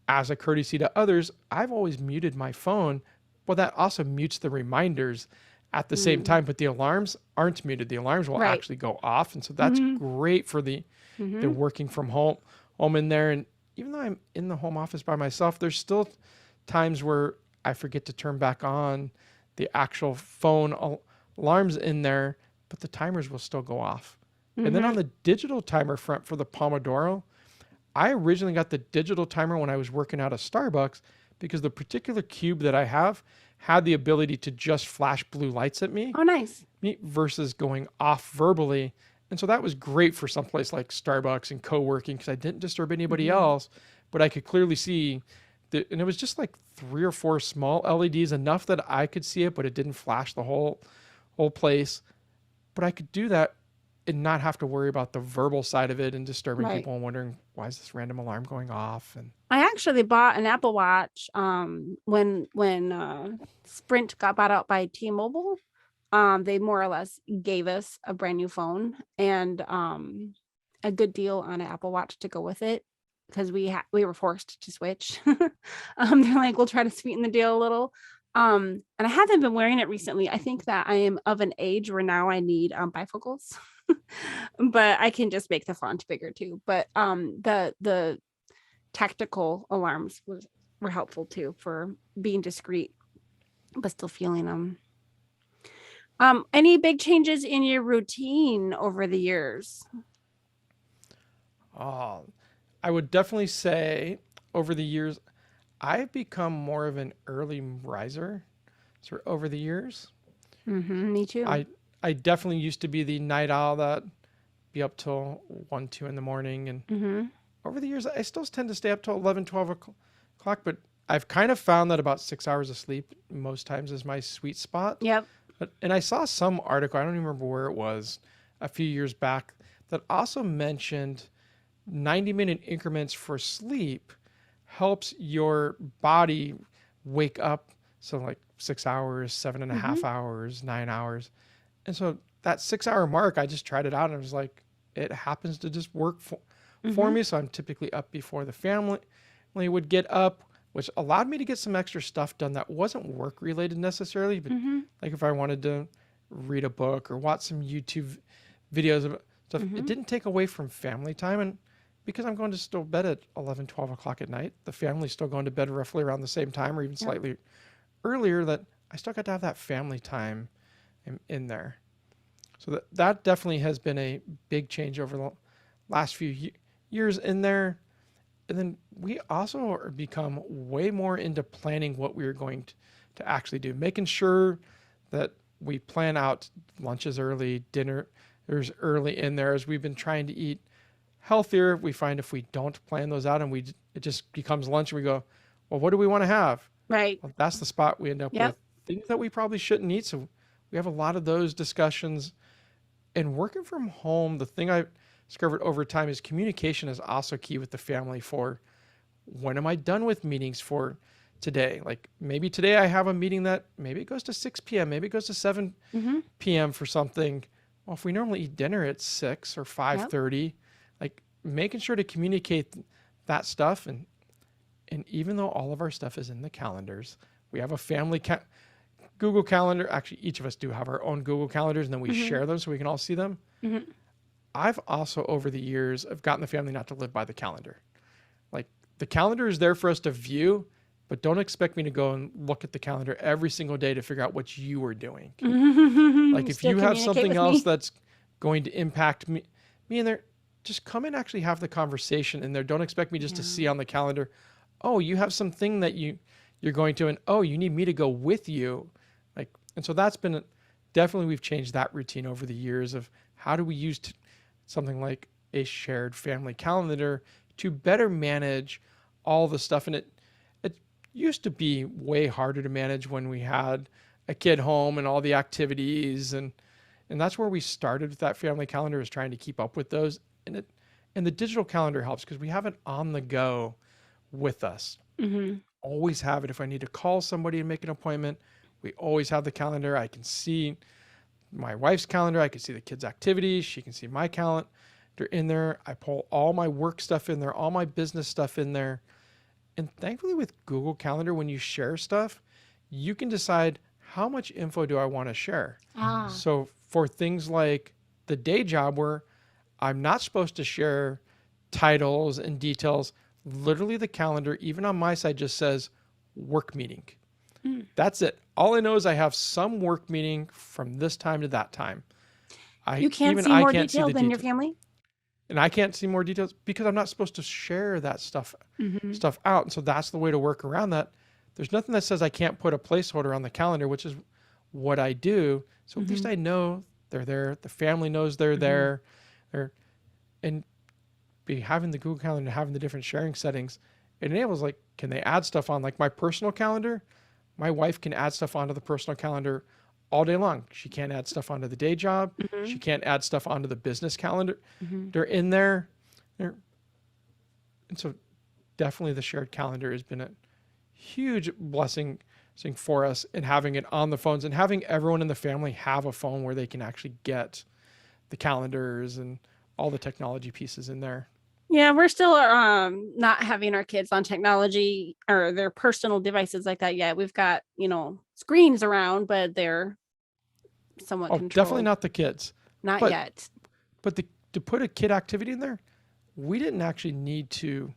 as a courtesy to others, I've always muted my phone. Well, that also mutes the reminders at the same time, but the alarms aren't muted. The alarms will actually go off. And so that's great for the working from home in there. And even though I'm in the home office by myself, there's still times where I forget to turn back on the actual phone alarms in there, but the timers will still go off. And then on the digital timer front for the Pomodoro, I originally got the digital timer when I was working out of Starbucks because the particular cube that I have had the ability to just flash blue lights at me. Oh, nice. Versus going off verbally. And so that was great for someplace like Starbucks and co-working because I didn't disturb anybody else, but I could clearly see and it was just like 3 or 4 small LEDs, enough that I could see it, but it didn't flash the whole place. But I could do that and not have to worry about the verbal side of it and disturbing people and wondering, why is this random alarm going off? And I actually bought an Apple Watch when Sprint got bought out by T-Mobile. They more or less gave us a brand new phone and a good deal on an Apple Watch to go with it because we were forced to switch. They're like, we'll try to sweeten the deal a little. And I haven't been wearing it recently. I think that I am of an age where now I need bifocals, but I can just make the font bigger too. But the tactical alarms were helpful too for being discreet, but still feeling them. Any big changes in your routine over the years? I would definitely say over the years, I've become more of an early riser. So over the years, Me too. I definitely used to be the night owl that be up till 1, 2 in the morning. And over the years, I still tend to stay up till 11, 12 o'clock, but I've kind of found that about 6 hours of sleep most times is my sweet spot. Yep. And I saw some article, I don't even remember where it was, a few years back that also mentioned 90-minute increments for sleep helps your body wake up. So like 6 hours, 7.5 hours, 9 hours. And so that 6 hour mark, I just tried it out and I was like, it happens to just work for me. So I'm typically up before the family would get up, which allowed me to get some extra stuff done that wasn't work related necessarily. But like if I wanted to read a book or watch some YouTube videos of stuff, it didn't take away from family time. And because I'm going to still bed at 11, 12 o'clock at night, the family's still going to bed roughly around the same time or even slightly earlier, that I still got to have that family time in there. So that definitely has been a big change over the last few years in there. And then we also are become way more into planning what we're going to actually do, making sure that we plan out lunches early, dinner there's early in there, as we've been trying to eat healthier. We find if we don't plan those out and it just becomes lunch and we go, well, what do we want to have? Right. Well, that's the spot we end up with things that we probably shouldn't eat. So we have a lot of those discussions. And working from home, the thing I discovered over time is communication is also key with the family for when am I done with meetings for today? Like maybe today I have a meeting that maybe it goes to 6 p.m., maybe it goes to 7 p.m. for something. Well, if we normally eat dinner at 6 or 5:30, like making sure to communicate that stuff. And even though all of our stuff is in the calendars, we have a family Google Calendar. Actually, each of us do have our own Google Calendars, and then we share them so we can all see them. I've also, over the years, I've gotten the family not to live by the calendar. Like the calendar is there for us to view, but don't expect me to go and look at the calendar every single day to figure out what you are doing. Like if you have something else that's going to impact me in there, just come and actually have the conversation in there. Don't expect me just to see on the calendar, oh, you have something that you're going to, and oh, you need me to go with you. Like, and so that's been definitely, we've changed that routine over the years of how do we use something like a shared family calendar to better manage all the stuff. And it used to be way harder to manage when we had a kid home and all the activities. And that's where we started with that family calendar, is trying to keep up with those. And the digital calendar helps because we have it on the go with us. Always have it. If I need to call somebody and make an appointment, we always have the calendar. I can see my wife's calendar. I can see the kids' activities. She can see my calendar in there. I pull all my work stuff in there, all my business stuff in there. And thankfully with Google Calendar, when you share stuff, you can decide how much info do I want to share. So for things like the day job where I'm not supposed to share titles and details, literally the calendar, even on my side, just says work meeting. That's it. All I know is I have some work meeting from this time to that time. You can't see more detail than your family? And I can't see more details because I'm not supposed to share that stuff out. And so that's the way to work around that. There's nothing that says I can't put a placeholder on the calendar, which is what I do. So at least I know they're there. The family knows they're there. And having the Google Calendar, having the different sharing settings, it enables, like, can they add stuff on? Like my personal calendar, my wife can add stuff onto the personal calendar all day long. She can't add stuff onto the day job. She can't add stuff onto the business calendar. They're in there. And so definitely the shared calendar has been a huge blessing for us, in having it on the phones and having everyone in the family have a phone where they can actually get the calendars and all the technology pieces in there. Yeah, we're still not having our kids on technology or their personal devices like that yet. We've got, screens around, but they're somewhat controlled. Definitely not the kids. Not yet. But to put a kid activity in there, we didn't actually need to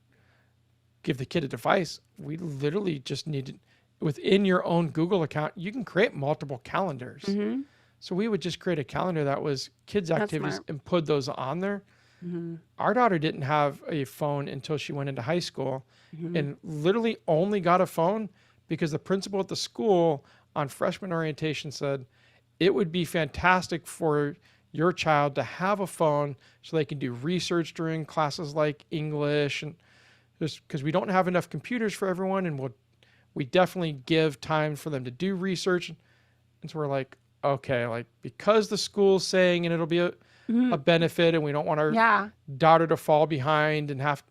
give the kid a device. We literally just needed, within your own Google account, you can create multiple calendars. Mm-hmm. So we would just create a calendar that was kids' That's activities smart. and put those on there. Mm-hmm. Our daughter didn't have a phone until she went into high school, Mm-hmm. and literally only got a phone because the principal at the school on freshman orientation said it would be fantastic for your child to have a phone so they can do research during classes like English, and just because we don't have enough computers for everyone, and we definitely give time for them to do research. And so we're like, okay, like because the school's saying, and it'll be Mm-hmm. a benefit, and we don't want our Yeah, daughter to fall behind and have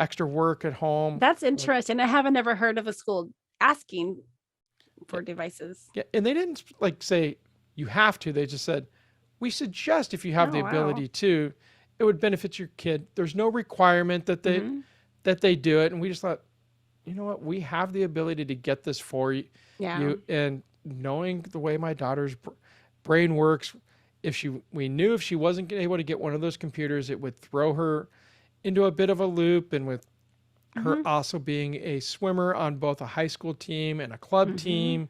extra work at home. that's Like, interesting. I haven't ever heard of a school asking for devices. yeah, and they didn't like say you have to. They just said we suggest if you have Oh, the wow. ability to, it would benefit your kid. There's no requirement that Mm-hmm. they do it, and we just thought, you know what, we have the ability to get this for you. Yeah. And knowing the way my daughter's brain works, we knew if she wasn't able to get one of those computers, it would throw her into a bit of a loop. And with her Mm-hmm. also being a swimmer on both a high school team and a club Mm-hmm. team,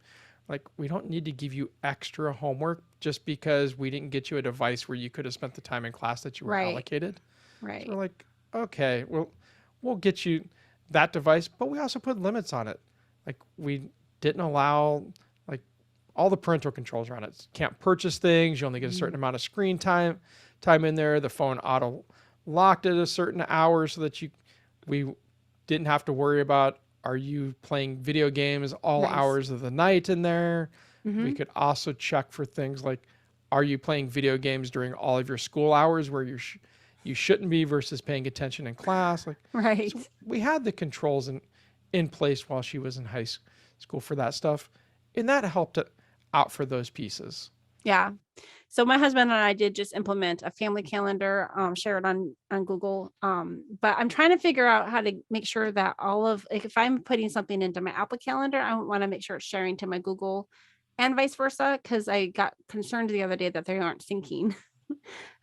like we don't need to give you extra homework just because we didn't get you a device where you could have spent the time in class that you were Right. allocated. So Right. we're like, okay, well, we'll get you that device, but we also put limits on it. Like we didn't allow like all the parental controls around it. Can't purchase things. You only get a certain Mm-hmm. amount of screen time in there. The phone auto locked at a certain hour so that we didn't have to worry about, are you playing video games all Nice. hours of the night in there. Mm-hmm. We could also check for things like, are you playing video games during all of your school hours where you shouldn't be versus paying attention in class. Like, Right. so we had the controls in place while she was in high school for that stuff, and that helped it out for those pieces. Yeah. So my husband and I did just implement a family calendar, share it on Google. But I'm trying to figure out how to make sure that all of, like, if I'm putting something into my Apple calendar, I want to make sure it's sharing to my Google and vice versa, because I got concerned the other day that they aren't syncing.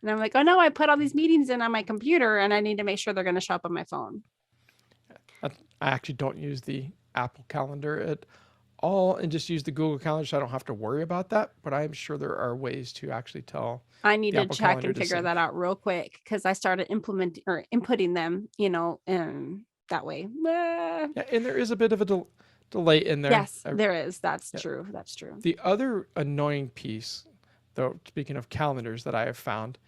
And I'm like, oh no, I put all these meetings in on my computer and I need to make sure they're going to show up on my phone. I actually don't use the Apple Calendar at all and just use the Google Calendar so I don't have to worry about that. But I'm sure there are ways to actually tell I need the to Apple check Calendar and to figure sync. that out real quick, because I started implementing or inputting them, and that way. Yeah, and there is a bit of a delay in there. Yes, there is. That's Yeah. true. That's true. The other annoying piece, though, speaking of calendars that I have found,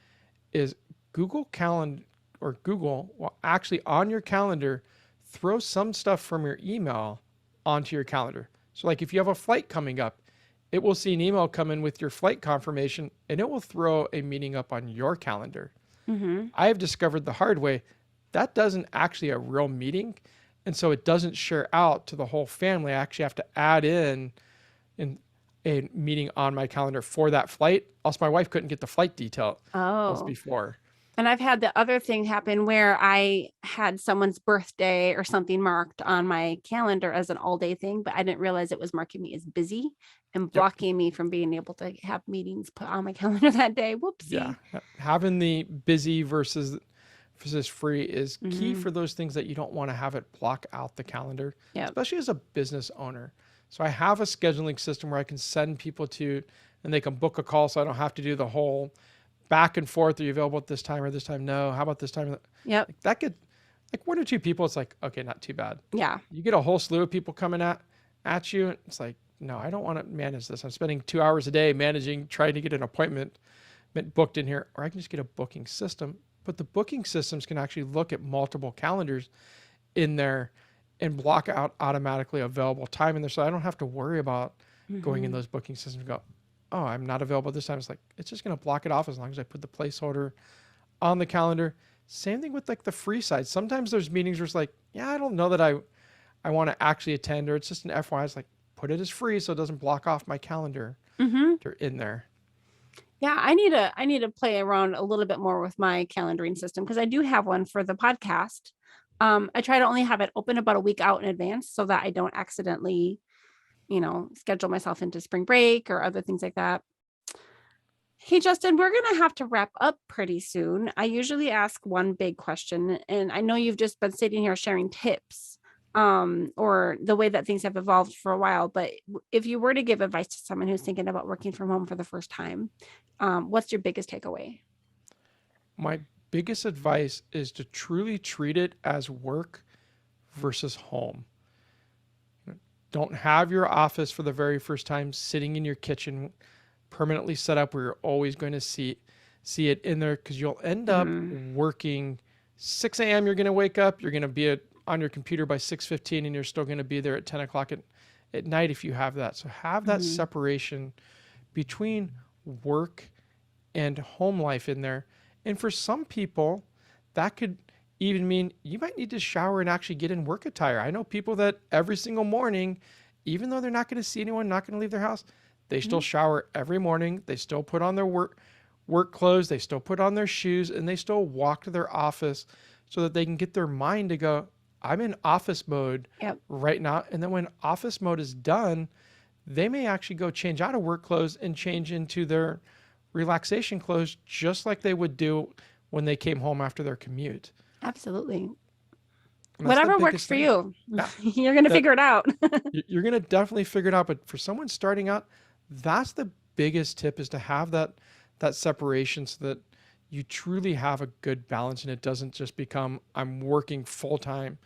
is Google Calendar or Google will actually on your calendar throw some stuff from your email onto your calendar. So like if you have a flight coming up, it will see an email come in with your flight confirmation and it will throw a meeting up on your calendar. Mm-hmm. I have discovered the hard way that doesn't actually a real meeting. And so it doesn't share out to the whole family. I actually have to add in a meeting on my calendar for that flight. Also, my wife couldn't get the flight details Oh, before. and I've had the other thing happen where I had someone's birthday or something marked on my calendar as an all day thing, but I didn't realize it was marking me as busy and Yep. blocking me from being able to have meetings put on my calendar that day. Whoopsie. Yeah. Having the busy versus free is key Mhm. for those things that you don't want to have it block out the calendar, Yep. especially as a business owner. So I have a scheduling system where I can send people to, and they can book a call so I don't have to do the whole back and forth. Are you available at this time or this time? No. How about this time? Yep. Like that could, like one or two people, it's like, okay, not too bad. Yeah. You get a whole slew of people coming at you. And it's like, no, I don't want to manage this. I'm spending 2 hours a day trying to get an appointment booked in here, or I can just get a booking system. But the booking systems can actually look at multiple calendars in there and block out automatically available time in there. So I don't have to worry about going in Mhm. those booking systems and go, oh, I'm not available this time. It's like, it's just going to block it off as long as I put the placeholder on the calendar. Same thing with like the free side. Sometimes there's meetings where it's like, yeah, I don't know that I want to actually attend, or it's just an FYI. It's like, put it as free so it doesn't block off my calendar. Mhm. They're in there. Yeah, I need to play around a little bit more with my calendaring system, because I do have one for the podcast. I try to only have it open about a week out in advance so that I don't accidentally, schedule myself into spring break or other things like that. Hey, Justin, we're going to have to wrap up pretty soon. I usually ask one big question, and I know you've just been sitting here sharing tips. or the way that things have evolved for a while. But if you were to give advice to someone who's thinking about working from home for the first time, what's your biggest takeaway? My biggest advice is to truly treat it as work versus home. Don't have your office for the very first time sitting in your kitchen permanently set up where you're always going to see it in there, because you'll end up working 6 a.m. You're going to wake up, you're going to be on your computer by 6:15, and you're still going to be there at 10 o'clock at night if you have that. So have that separation between work and home life in there. And for some people, that could even mean you might need to shower and actually get in work attire. I know people that every single morning, even though they're not going to see anyone, not going to leave their house, they still shower every morning. They still put on their work clothes. They still put on their shoes, and they still walk to their office so that they can get their mind to go, I'm in office mode right now. And then when office mode is done, they may actually go change out of work clothes and change into their relaxation clothes, just like they would do when they came home after their commute. Absolutely. Whatever works for you. Yeah. You're going to figure it out. You're going to definitely figure it out. But for someone starting out, that's the biggest tip, is to have that separation so that you truly have a good balance, and it doesn't just become I'm working full time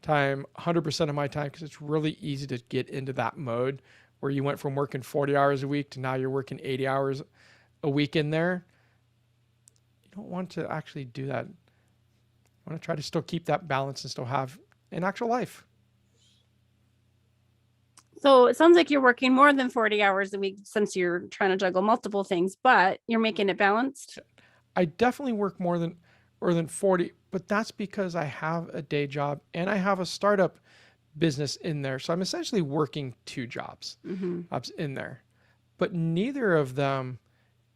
100% of my time, because it's really easy to get into that mode where you went from working 40 hours a week to now you're working 80 hours a week in there. You don't want to actually do that. I want to try to still keep that balance and still have an actual life. So it sounds like you're working more than 40 hours a week, since you're trying to juggle multiple things, but you're making it balanced. I definitely work more than 40, but that's because I have a day job and I have a startup business in there. So I'm essentially working 2 jobs in there, but neither of them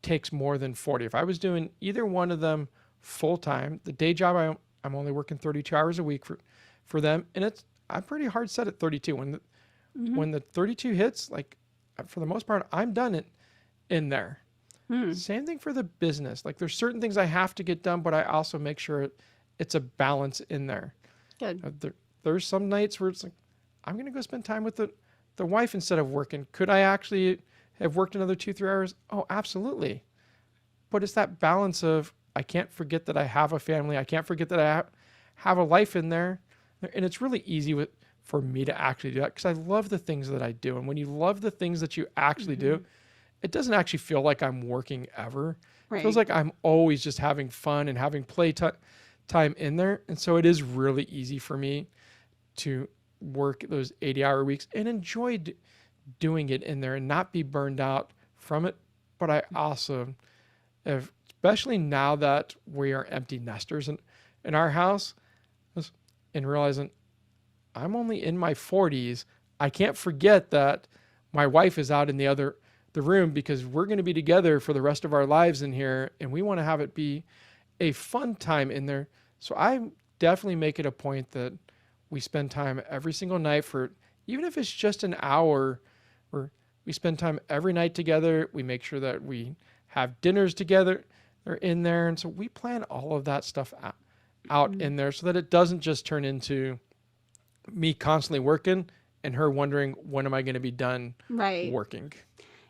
takes more than 40. If I was doing either one of them full time, the day job, I'm only working 32 hours a week for them. And I'm pretty hard set at 32. When the 32 hits, like for the most part, I'm done in there. Same thing for the business. Like there's certain things I have to get done, but I also make sure it's a balance in there. Good. There's some nights where it's like, I'm going to go spend time with the wife instead of working. Could I actually have worked another 2-3 hours? Oh, absolutely. But it's that balance of, I can't forget that I have a family. I can't forget that I have a life in there. And it's really easy for me to actually do that, because I love the things that I do. And when you love the things that you actually do, it doesn't actually feel like I'm working ever. Right. It feels like I'm always just having fun and having play time in there. And so it is really easy for me to work those 80-hour weeks and enjoy doing it in there and not be burned out from it. But I also have, especially now that we are empty nesters in our house, and realizing I'm only in my 40s, I can't forget that my wife is out in the room, because we're going to be together for the rest of our lives in here, and we want to have it be a fun time in there. So I definitely make it a point that we spend time every single night, for even if it's just an hour, or we spend time every night together. We make sure that we have dinners together or in there. And so we plan all of that stuff out in there, so that it doesn't just turn into me constantly working and her wondering, when am I going to be done working?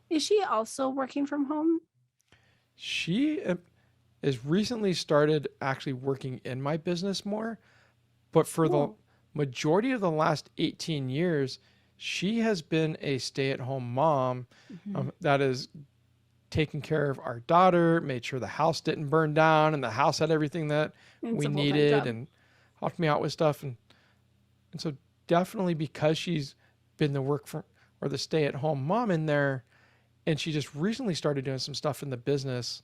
Is she also working from home? She has recently started actually working in my business more, but for the majority of the last 18 years, she has been a stay-at-home mom that is taking care of our daughter, made sure the house didn't burn down and the house had everything that we needed, and helped me out with stuff. And so definitely, because she's been the stay-at-home mom in there, and she just recently started doing some stuff in the business,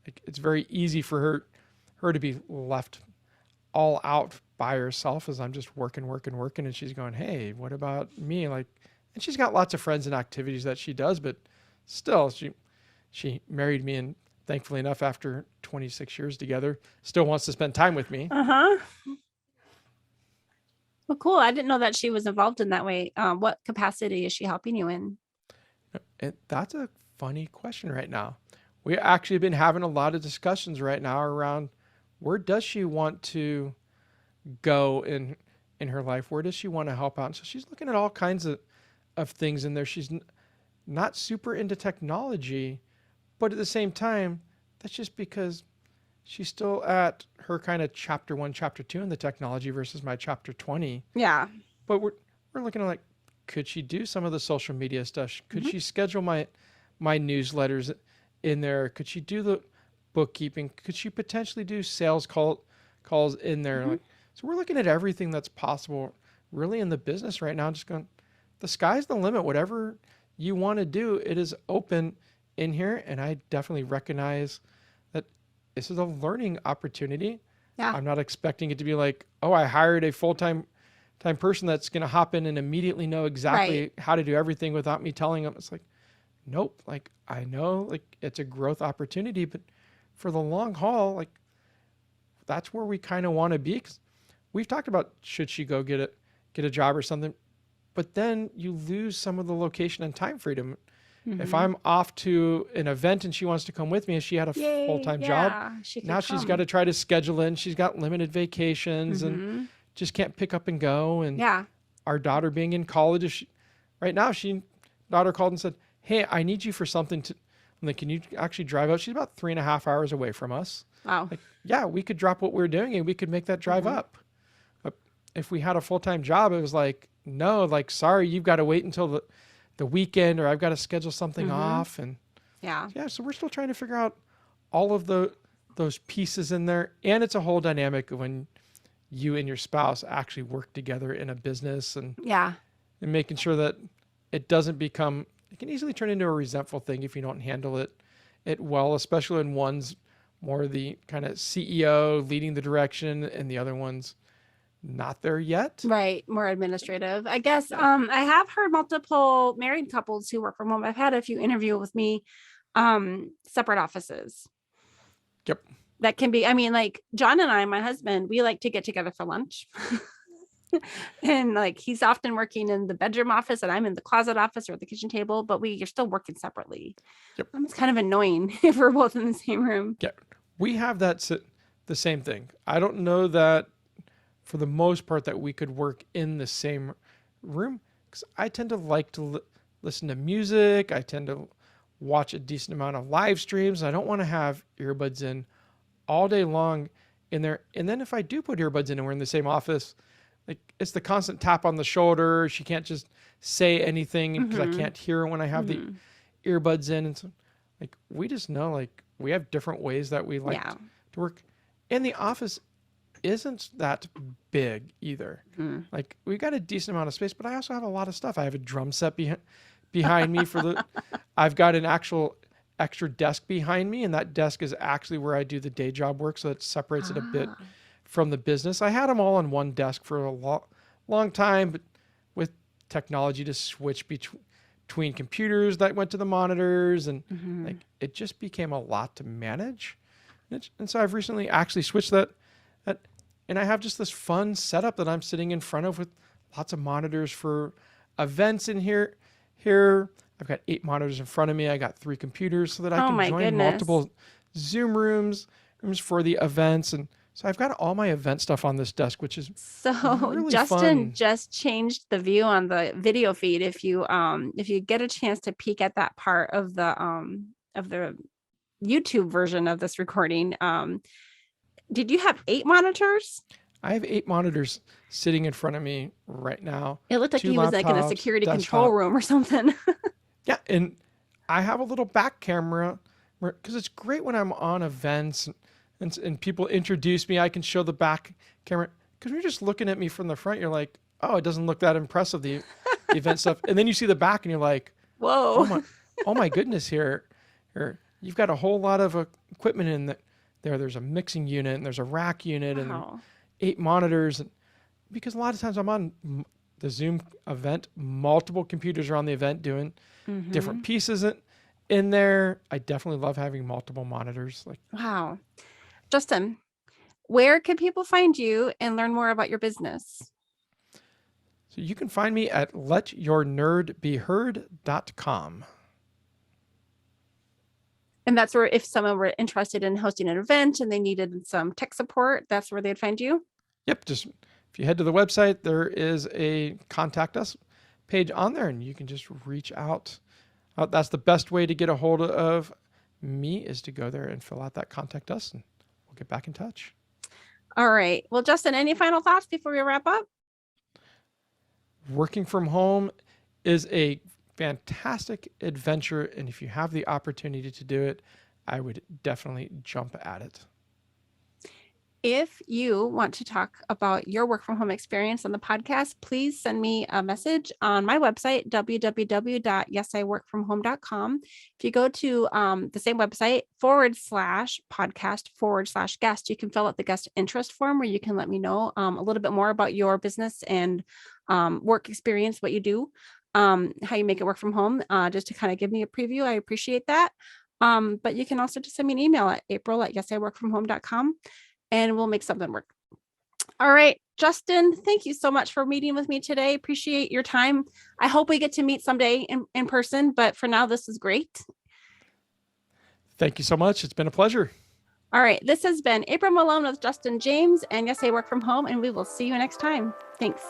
like it's very easy for her to be left all out by herself, as I'm just working. And she's going, hey, what about me? Like, and she's got lots of friends and activities that she does, but still she married me, and thankfully enough, after 26 years together, still wants to spend time with me. Well, cool. I didn't know that she was involved in that way. What capacity is she helping you in? That's a funny question right now. We actually have been having a lot of discussions right now around, where does she want to go in in her life? Where does she want to help out? And so she's looking at all kinds of things in there. She's not super into technology, but at the same time, that's just because she's still at her kind of chapter 1, chapter 2 in the technology versus my chapter 20. Yeah. But we're looking at like, could she do some of the social media stuff? Could she schedule my newsletters in there? Could she do the bookkeeping? Could she potentially do sales calls in there? Like, so we're looking at everything that's possible really in the business right now. Just going, the sky's the limit. Whatever you want to do, it is open in here. And I definitely recognize that this is a learning opportunity. Yeah. I'm not expecting it to be like, oh, I hired a full-time person that's going to hop in and immediately know exactly how to do everything without me telling them. It's like, nope. Like, I know like it's a growth opportunity, but for the long haul, like that's where we kind of want to be. 'Cause we've talked about, should she go get a job or something, but then you lose some of the location and time freedom. If I'm off to an event and she wants to come with me, if she had a full-time job, now she's got to try to schedule in. She's got limited vacations and just can't pick up and go. And our daughter being in college, right now, daughter called and said, hey, I need you for something. I'm like, can you actually drive out? She's about 3.5 hours away from us. Wow. Like, yeah, we could drop what we're doing and we could make that drive up. But if we had a full-time job, it was like, no, like, sorry, you've got to wait until the weekend, or I've got to schedule something off. And so we're still trying to figure out all of those pieces in there. And it's a whole dynamic when you and your spouse actually work together in a business and making sure that it doesn't become, it can easily turn into a resentful thing if you don't handle it well, especially when one's more the kind of CEO leading the direction and the other one's not there yet. Right. More administrative. I guess I have heard multiple married couples who work from home. I've had a few interview with me, separate offices. Yep. That can be, I mean, like John and I, my husband, we like to get together for lunch. And like he's often working in the bedroom office and I'm in the closet office or the kitchen table, but we are still working separately. Yep. It's kind of annoying if we're both in the same room. Yeah. We have the same thing. I don't know that for the most part that we could work in the same room, because I tend to like to listen to music. I tend to watch a decent amount of live streams. I don't want to have earbuds in all day long in there. And then if I do put earbuds in and we're in the same office, like it's the constant tap on the shoulder. She can't just say anything because I can't hear her when I have the earbuds in. And so like, we just know like we have different ways that we like to work. And the office isn't that big either. Like we got a decent amount of space, but I also have a lot of stuff. I have a drum set behind me I've got an actual extra desk behind me, and that desk is actually where I do the day job work. So it separates it a bit from the business. I had them all on one desk for a long time, but with technology to switch between computers that went to the monitors and like it just became a lot to manage. And so I've recently actually switched that. And I have just this fun setup that I'm sitting in front of with lots of monitors for events in here. I've got 8 monitors in front of me. I got 3 computers so that I can join multiple Zoom rooms for the events. And so I've got all my event stuff on this desk, which is really Justin fun. just changed the view on the video feed. If you get a chance to peek at that part of the YouTube version of this recording, did you have 8 monitors? I have 8 monitors sitting in front of me right now. It looked like he was like in a security control room or something. Yeah. And I have a little back camera because it's great when I'm on events and people introduce me. I can show the back camera because when you're just looking at me from the front, you're like, oh, it doesn't look that impressive, the event stuff. And then you see the back and you're like, whoa, oh my goodness, here. You've got a whole lot of equipment in there. There's a mixing unit and there's a rack unit and 8 monitors. And because a lot of times I'm on the Zoom event, multiple computers are on the event doing different pieces in there. I definitely love having multiple monitors. Like, wow. Justin, where can people find you and learn more about your business? So you can find me at letyournerdbeheard.com. And that's where, if someone were interested in hosting an event and they needed some tech support, that's where they'd find you? Yep. Just If you head to the website, there is a contact us page on there, and you can just reach out. That's the best way to get a hold of me, is to go there and fill out that contact us, and we'll get back in touch. All right. Well, Justin, any final thoughts before we wrap up? Working from home is a fantastic adventure, and if you have the opportunity to do it, I would definitely jump at it. If you want to talk about your work from home experience on the podcast, please send me a message on my website, www.yesiworkfromhome.com. If you go to the same website, /podcast/guest, you can fill out the guest interest form where you can let me know a little bit more about your business and work experience, what you do, how you make it work from home, just to kind of give me a preview. I appreciate that. But you can also just send me an email at april@yesiworkfromhome.com. and we'll make something work. All right, Justin, thank you so much for meeting with me today. Appreciate your time. I hope we get to meet someday in person, but for now, this is great. Thank you so much. It's been a pleasure. All right, this has been April Malone with Justin James and Yes, I Work From Home, and we will see you next time. Thanks.